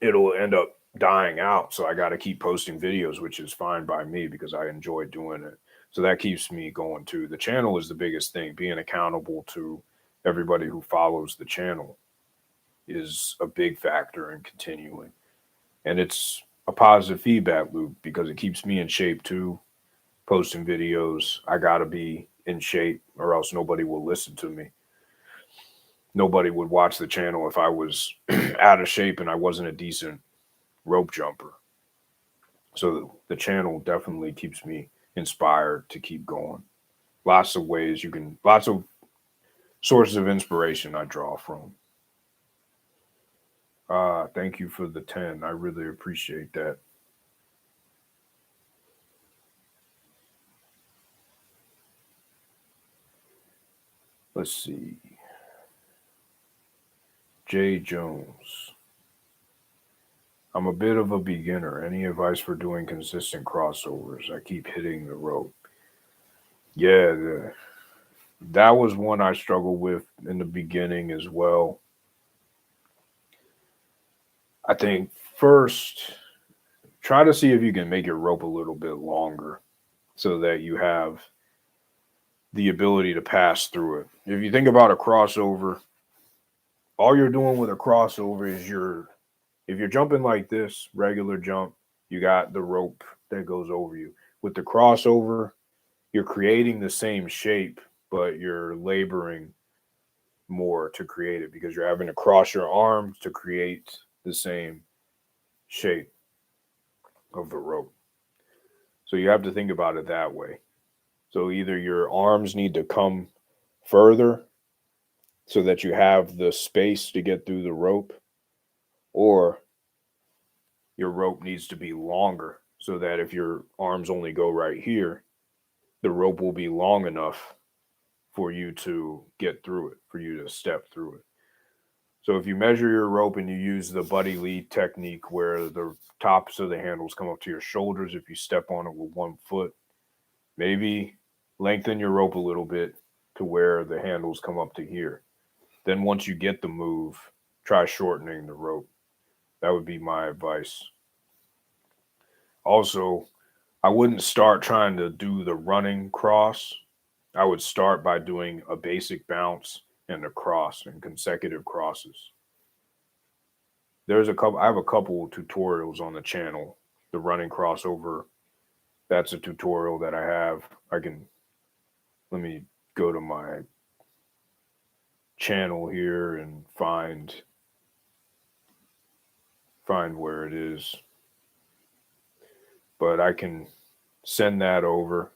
it'll end up dying out. So I got to keep posting videos, which is fine by me because I enjoy doing it. So that keeps me going too. The channel is the biggest thing. Being accountable to everybody who follows the channel is a big factor in continuing. And it's a positive feedback loop because it keeps me in shape too. Posting videos, I got to be in shape or else nobody will listen to me. Nobody would watch the channel if I was out of shape and I wasn't a decent rope jumper. So the channel definitely keeps me inspired to keep going. Lots of sources of inspiration I draw from. Thank you for the 10. I really appreciate that. Let's see. Jay Jones. I'm a bit of a beginner. Any advice for doing consistent crossovers? I keep hitting the rope. Yeah, that was one I struggled with in the beginning as well. I think first, try to see if you can make your rope a little bit longer so that you have the ability to pass through it. If you think about a crossover, all you're doing with a crossover is if you're jumping like this, regular jump, you got the rope that goes over you. With the crossover, you're creating the same shape, but you're laboring more to create it because you're having to cross your arms to create the same shape of the rope. So you have to think about it that way. So either your arms need to come further so that you have the space to get through the rope, or your rope needs to be longer so that if your arms only go right here, the rope will be long enough for you to get through it, for you to step through it. So if you measure your rope and you use the buddy lead technique where the tops of the handles come up to your shoulders, if you step on it with one foot, maybe lengthen your rope a little bit to where the handles come up to here. Then once you get the move, try shortening the rope. That would be my advice. Also, I wouldn't start trying to do the running cross I would start by doing a basic bounce and a cross and consecutive crosses. I have a couple tutorials on the channel. The running crossover, that's a tutorial that I have. Let me go to my channel here and find where it is. But I can send that over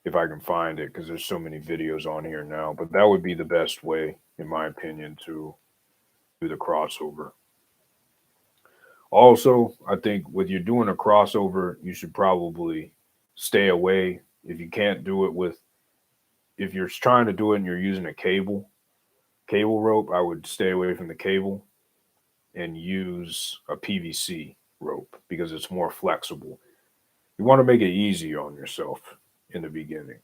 if I can find it, because there's so many videos on here now. But that would be the best way, in my opinion, to do the crossover. Also, I think when you're doing a crossover, you should probably stay away. If you can't do it if you're trying to do it and you're using a cable rope, I would stay away from the cable and use a PVC rope because it's more flexible. You want to make it easier on yourself in the beginning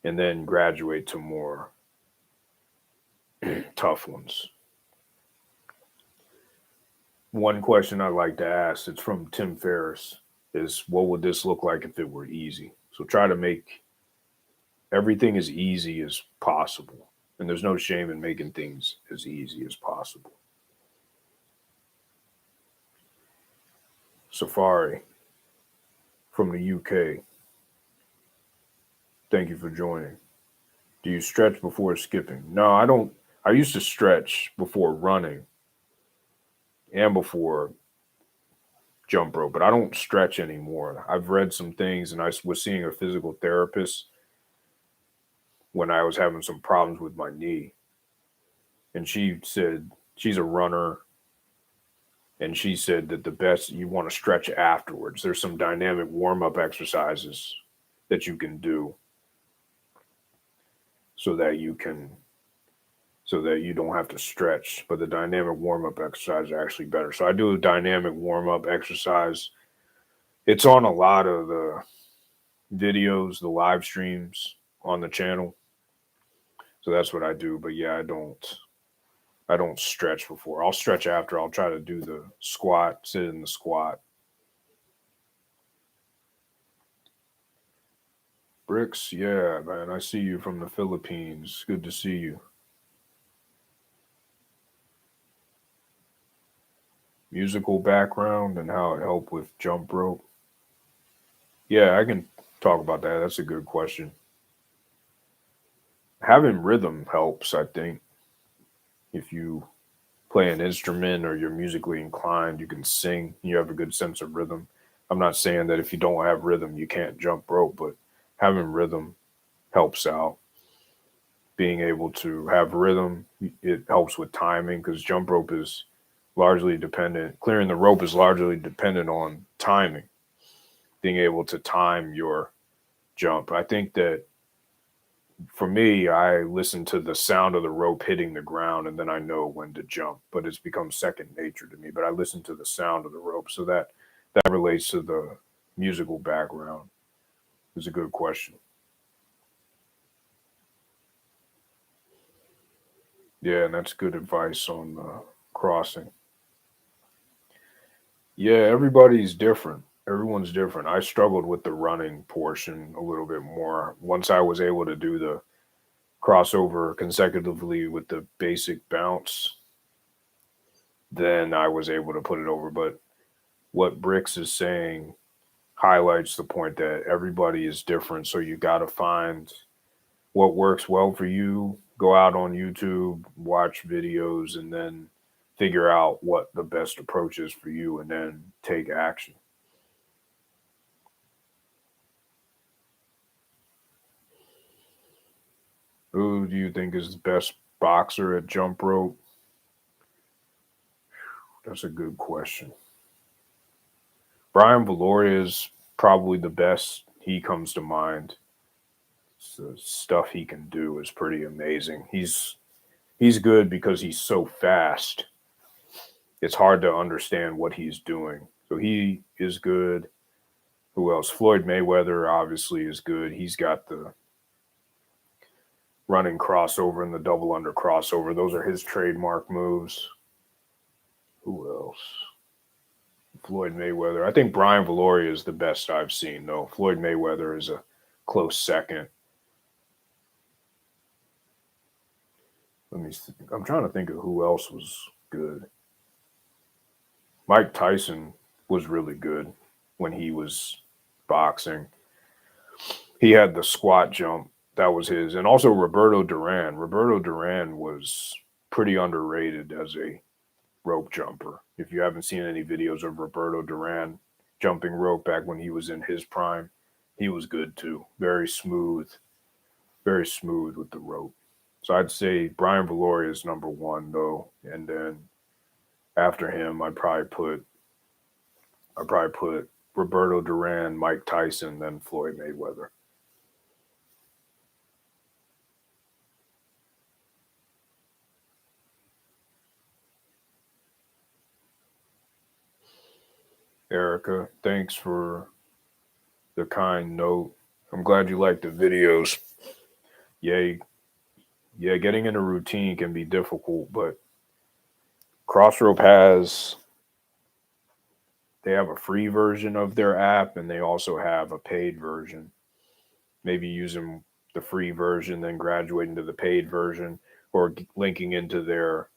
and then graduate to more tough ones. One question I like to ask, it's from Tim Ferriss, is what would this look like if it were easy? So try to make everything as easy as possible. And there's no shame in making things as easy as possible. Safari from the UK. Thank you for joining. Do you stretch before skipping? No, I don't. I used to stretch before running and before jump rope, but I don't stretch anymore. I've read some things and I was seeing a physical therapist when I was having some problems with my knee. And she said she's a runner. And she said that the best, you want to stretch afterwards. There's some dynamic warm-up exercises that you can do so that you don't have to stretch. But the dynamic warm-up exercise are actually better. So I do a dynamic warm-up exercise. It's on a lot of the videos, the live streams on the channel. So that's what I do. But yeah, I don't stretch before. I'll stretch after. I'll try to do the squat, sit in the squat. Bricks, yeah, man. I see you from the Philippines. Good to see you. Musical background and how it helped with jump rope. Yeah, I can talk about that. That's a good question. Having rhythm helps, I think. If you play an instrument or you're musically inclined, you can sing, you have a good sense of rhythm. I'm not saying that if you don't have rhythm, you can't jump rope, but having rhythm helps out. Being able to have rhythm, it helps with timing because jump rope is largely dependent, clearing the rope is largely dependent on timing, being able to time your jump. I think that for me, I listen to the sound of the rope hitting the ground and then I know when to jump, but it's become second nature to me. But I listen to the sound of the rope. So that relates to the musical background. Is a good question. Yeah, and that's good advice on crossing. Yeah, everybody's different. Everyone's different. I struggled with the running portion a little bit more. Once I was able to do the crossover consecutively with the basic bounce, then I was able to put it over. But what Bricks is saying highlights the point that everybody is different. So you got to find what works well for you. Go out on YouTube, watch videos, and then figure out what the best approach is for you and then take action. Who do you think is the best boxer at jump rope? That's a good question. Brian Valoria is probably the best. He comes to mind. The stuff he can do is pretty amazing. He's good because he's so fast. It's hard to understand what he's doing. So he is good. Who else? Floyd Mayweather obviously is good. He's got the running crossover and the double under crossover. Those are his trademark moves. Who else? Floyd Mayweather. I think Brian Valoria is the best I've seen, though. Floyd Mayweather is a close second. I'm trying to think of who else was good. Mike Tyson was really good when he was boxing. He had the squat jump. That was his. And also Roberto Duran. Roberto Duran was pretty underrated as a rope jumper. If you haven't seen any videos of Roberto Duran jumping rope back when he was in his prime, he was good too. Very smooth with the rope. So I'd say Brian Valori is number one though, and then after him, I'd probably put Roberto Duran, Mike Tyson, then Floyd Mayweather. Erica, thanks for the kind note. I'm glad you like the videos. Yeah, yeah, getting in a routine can be difficult, but Crossrope they have a free version of their app and they also have a paid version. Maybe using the free version, then graduating to the paid version, or linking into their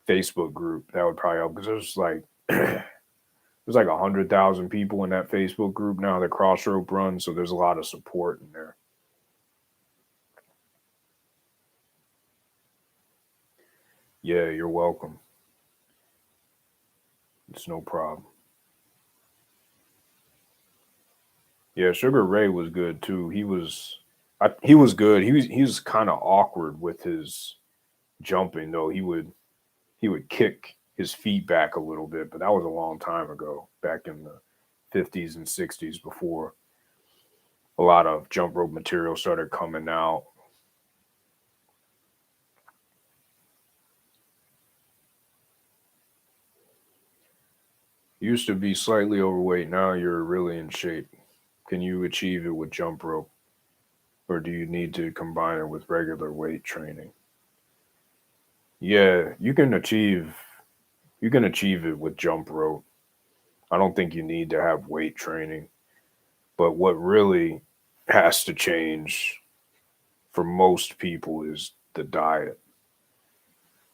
Facebook group. That would probably help because there's like 100,000 people in that Facebook group now that Crossrope runs, so there's a lot of support in there. Yeah, you're welcome. It's no problem. Yeah, Sugar Ray was good too. He was good. He was kind of awkward with his jumping though. He would kick his feet back a little bit, but that was a long time ago, back in the 50s and 60s before a lot of jump rope material started coming out. You used to be slightly overweight, now you're really in shape. Can you achieve it with jump rope, or do you need to combine it with regular weight training? Yeah, you can achieve it with jump rope. I don't think you need to have weight training, but what really has to change for most people is the diet.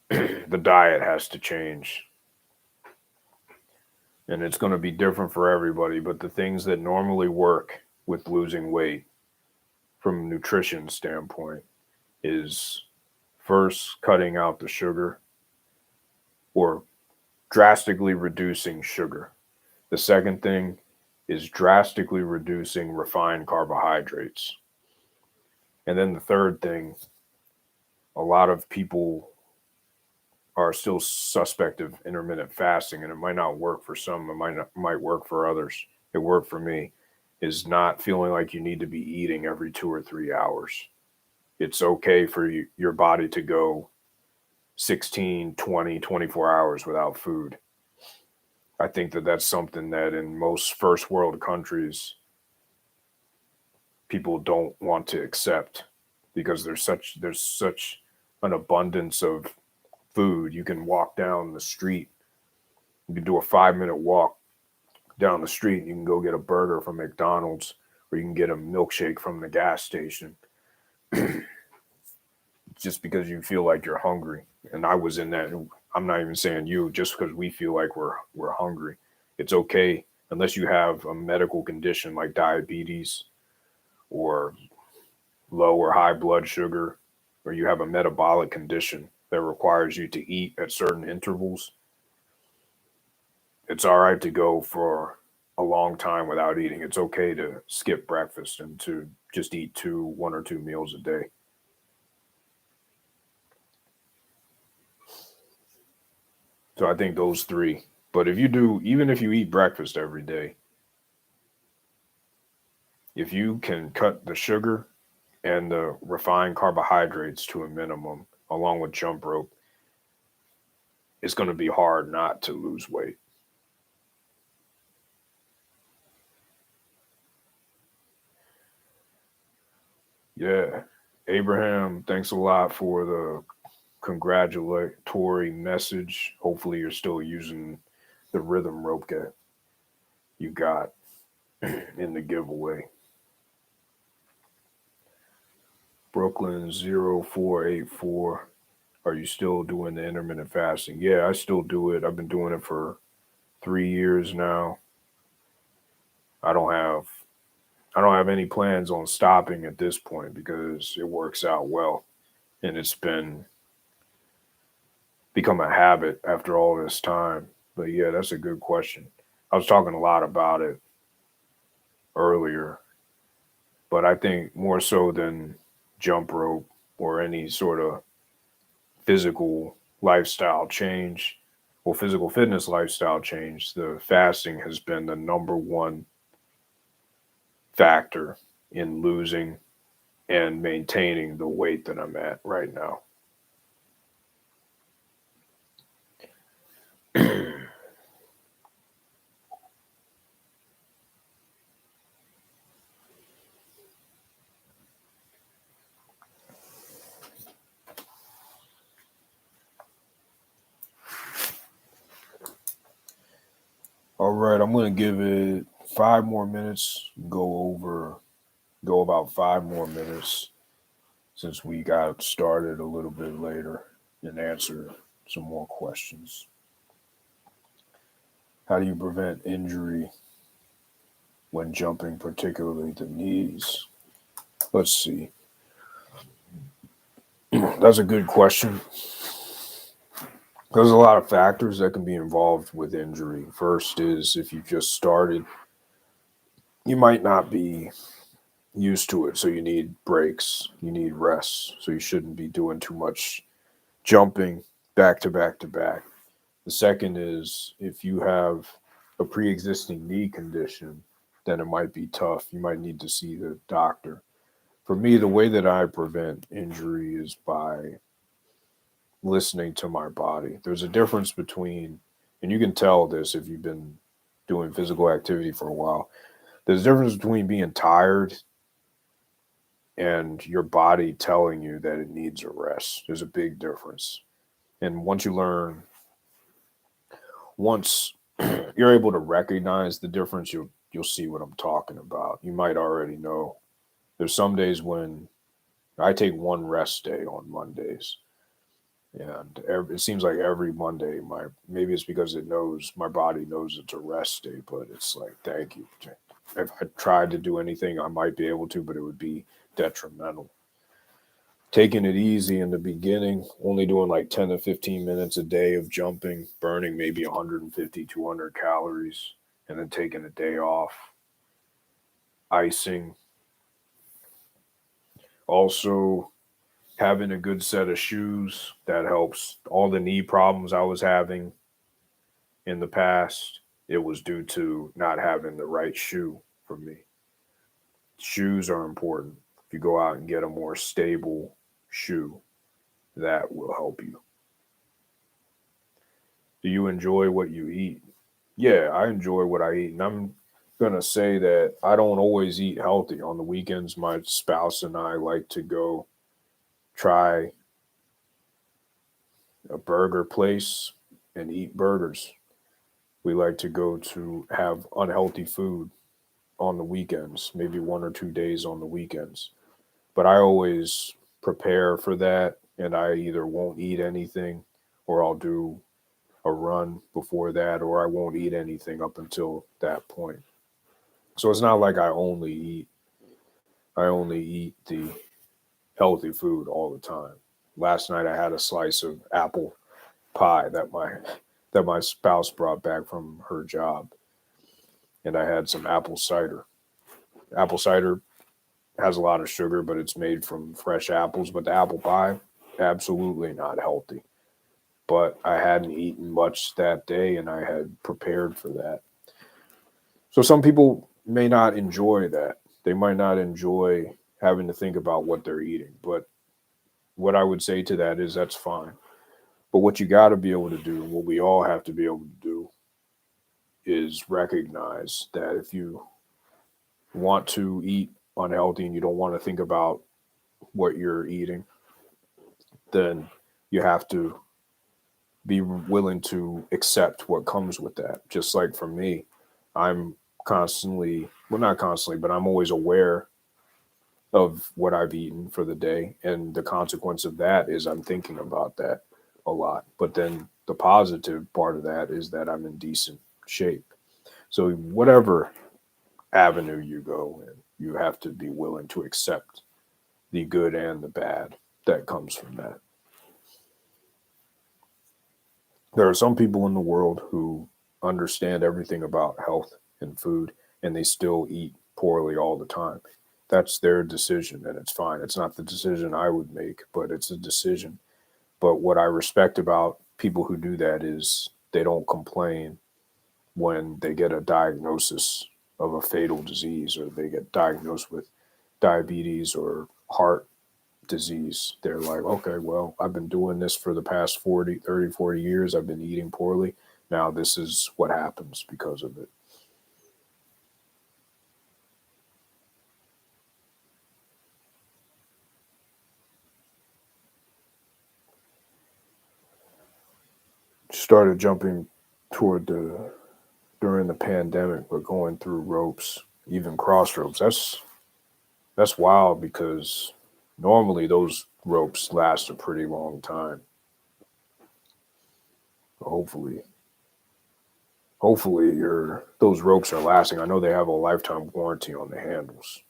The diet has to change, and it's going to be different for everybody, but the things that normally work with losing weight from a nutrition standpoint is first cutting out the sugar or drastically reducing sugar. The second thing is drastically reducing refined carbohydrates. And then the third thing, a lot of people are still suspect of intermittent fasting, and it might not work for some, might work for others. It worked for me, is not feeling like you need to be eating every 2 or 3 hours. It's okay for your body to go 16, 20, 24 hours without food. I think that that's something that in most first world countries people don't want to accept because there's such an abundance of food. You can walk down the street. You can do a 5 minute walk down the street. You can go get a burger from McDonald's, or you can get a milkshake from the gas station just because you feel like you're hungry. And I was in that. I'm not even saying you, just because we feel like we're hungry. It's okay unless you have a medical condition like diabetes or low or high blood sugar, or you have a metabolic condition that requires you to eat at certain intervals. It's all right to go for a long time without eating. It's okay to skip breakfast and to just eat 1 or 2 meals a day. So I think those three. But if you do, even if you eat breakfast every day, if you can cut the sugar and the refined carbohydrates to a minimum, along with jump rope, it's going to be hard not to lose weight. Yeah. Abraham, thanks a lot for the congratulatory message. Hopefully, you're still using the rhythm rope that you got in the giveaway. Brooklyn 0484. Are you still doing the intermittent fasting? Yeah, I still do it. I've been doing it for 3 years now. I don't have I don't have any plans on stopping at this point because it works out well, and it's become a habit after all this time. But yeah, that's a good question. I was talking a lot about it earlier, but I think more so than jump rope or any sort of physical lifestyle change or physical fitness lifestyle change, the fasting has been the number one factor in losing and maintaining the weight that I'm at right now. All right, I'm going to give it 5 more minutes, go about 5 more minutes since we got started a little bit later and answer some more questions. How do you prevent injury when jumping, particularly the knees? Let's see. That's a good question. There's a lot of factors that can be involved with injury. First is if you just started, you might not be used to it, so you need breaks, you need rest, so you shouldn't be doing too much jumping back to back to back. The second is if you have a pre-existing knee condition, then it might be tough. You might need to see the doctor. For me, the way that I prevent injury is by listening to my body. There's a difference between, and you can tell this if you've been doing physical activity for a while, there's a difference between being tired and your body telling you that it needs a rest. There's a big difference. And once you're able to recognize the difference, you'll see what I'm talking about. You might already know. There's some days when I take one rest day on Mondays, and it seems like every Monday, maybe it's because my body knows it's a rest day, but it's like, thank you. If I tried to do anything, I might be able to, but it would be detrimental. Taking it easy in the beginning, only doing like 10 to 15 minutes a day of jumping, burning maybe 150, 200 calories, and then taking a day off. Icing. Also, having a good set of shoes that helps. All the knee problems I was having in the past, it was due to not having the right shoe for me. Shoes are important. If you go out and get a more stable shoe, that will help you. Do you enjoy what you eat? Yeah, I enjoy what I eat. And I'm going to say that I don't always eat healthy. On the weekends, my spouse and I like to go try a burger place and eat burgers. We like to go to have unhealthy food on the weekends, maybe 1 or 2 days on the weekends. But I always prepare for that, and I either won't eat anything or I'll do a run before that, or I won't eat anything up until that point. So it's not like I only eat the healthy food all the time. Last night I had a slice of apple pie that my spouse brought back from her job, and I had some apple cider. Apple cider has a lot of sugar, but it's made from fresh apples. But the apple pie, absolutely not healthy. But I hadn't eaten much that day, and I had prepared for that. So some people may not enjoy that. They might not enjoy having to think about what they're eating. But what I would say to that is that's fine. But what you got to be able to do, what we all have to be able to do, is recognize that if you want to eat unhealthy and you don't want to think about what you're eating, then you have to be willing to accept what comes with that. Just like for me, I'm constantly, well, not constantly, but I'm always aware of what I've eaten for the day. And the consequence of that is I'm thinking about that a lot. But then the positive part of that is that I'm in decent shape. So whatever avenue you go in, you have to be willing to accept the good and the bad that comes from that. There are some people in the world who understand everything about health and food, and they still eat poorly all the time. That's their decision, and it's fine. It's not the decision I would make, but it's a decision. But what I respect about people who do that is they don't complain when they get a diagnosis of a fatal disease, or they get diagnosed with diabetes or heart disease. They're like, okay, well, I've been doing this for the past 40 years. I've been eating poorly. Now this is what happens because of it. Started jumping toward during the pandemic, but going through ropes, even cross ropes. That's wild because normally those ropes last a pretty long time. Hopefully, your those ropes are lasting. I know they have a lifetime warranty on the handles.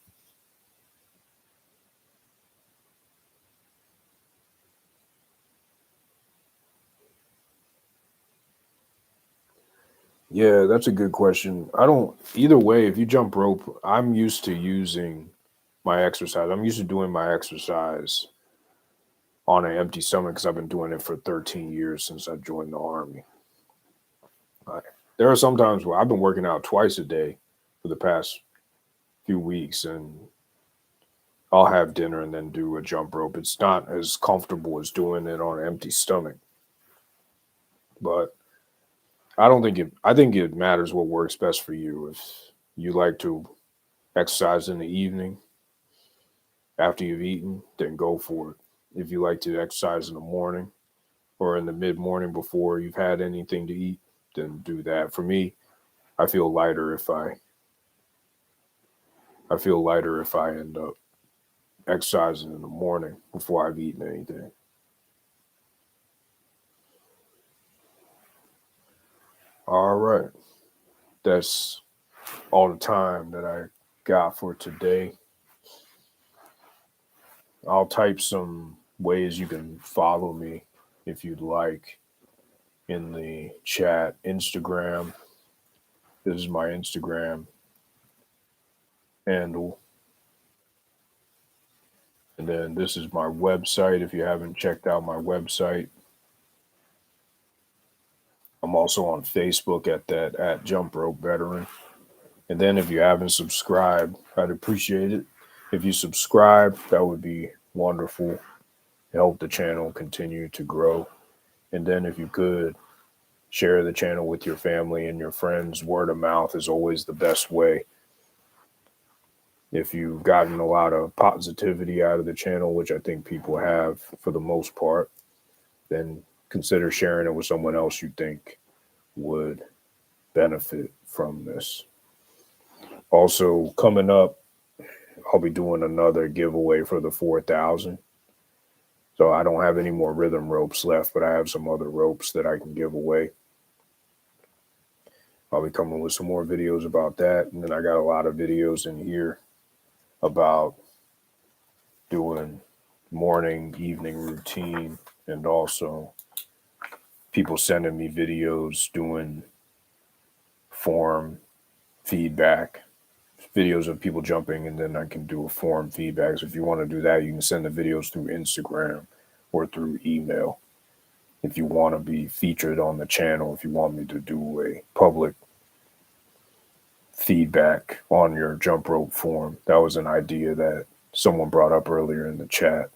Yeah, that's a good question. I don't either way, if you jump rope, I'm used to using my exercise. I'm used to doing my exercise on an empty stomach because I've been doing it for 13 years since I joined the army. I, there are some times where I've been working out twice a day for the past few weeks, and I'll have dinner and then do a jump rope. It's not as comfortable as doing it on an empty stomach, but I don't think it. I think it matters what works best for you. If you like to exercise in the evening after you've eaten, then go for it. If you like to exercise in the morning or in the mid morning before you've had anything to eat, then do that. For me, I feel lighter if I end up exercising in the morning before I've eaten anything. All right. That's all the time that I got for today. I'll type some ways you can follow me if you'd like in the chat. Instagram. This is my Instagram handle. And then this is my website. If you haven't checked out my website, I'm also on Facebook at Jump Rope Veteran. And then if you haven't subscribed, I'd appreciate it. If you subscribe, that would be wonderful. Help the channel continue to grow. And then if you could share the channel with your family and your friends, word of mouth is always the best way. If you've gotten a lot of positivity out of the channel, which I think people have for the most part, then consider sharing it with someone else you think would benefit from this. Also, coming up, I'll be doing another giveaway for the 4,000. So I don't have any more rhythm ropes left, but I have some other ropes that I can give away. I'll be coming with some more videos about that. And then I got a lot of videos in here about doing morning, evening routine, and also people sending me videos doing form feedback, videos of people jumping, and then I can do a form feedback. So if you want to do that, you can send the videos through Instagram or through email. If you want to be featured on the channel, if you want me to do a public feedback on your jump rope form, that was an idea that someone brought up earlier in the chat.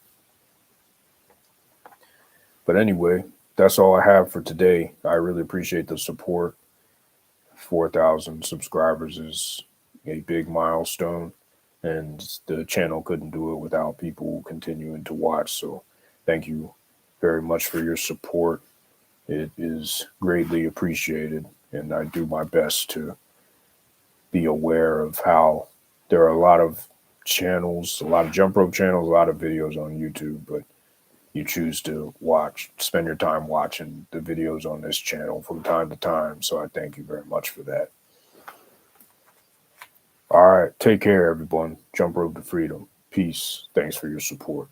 But anyway, that's all I have for today. I really appreciate the support. 4,000 subscribers is a big milestone, and the channel couldn't do it without people continuing to watch. So thank you very much for your support. It is greatly appreciated, and I do my best to be aware of how there are a lot of channels, a lot of jump rope channels, a lot of videos on YouTube, but you choose to spend your time watching the videos on this channel from time to time. So I thank you very much for that. All right. Take care, everyone. Jump rope to freedom. Peace. Thanks for your support.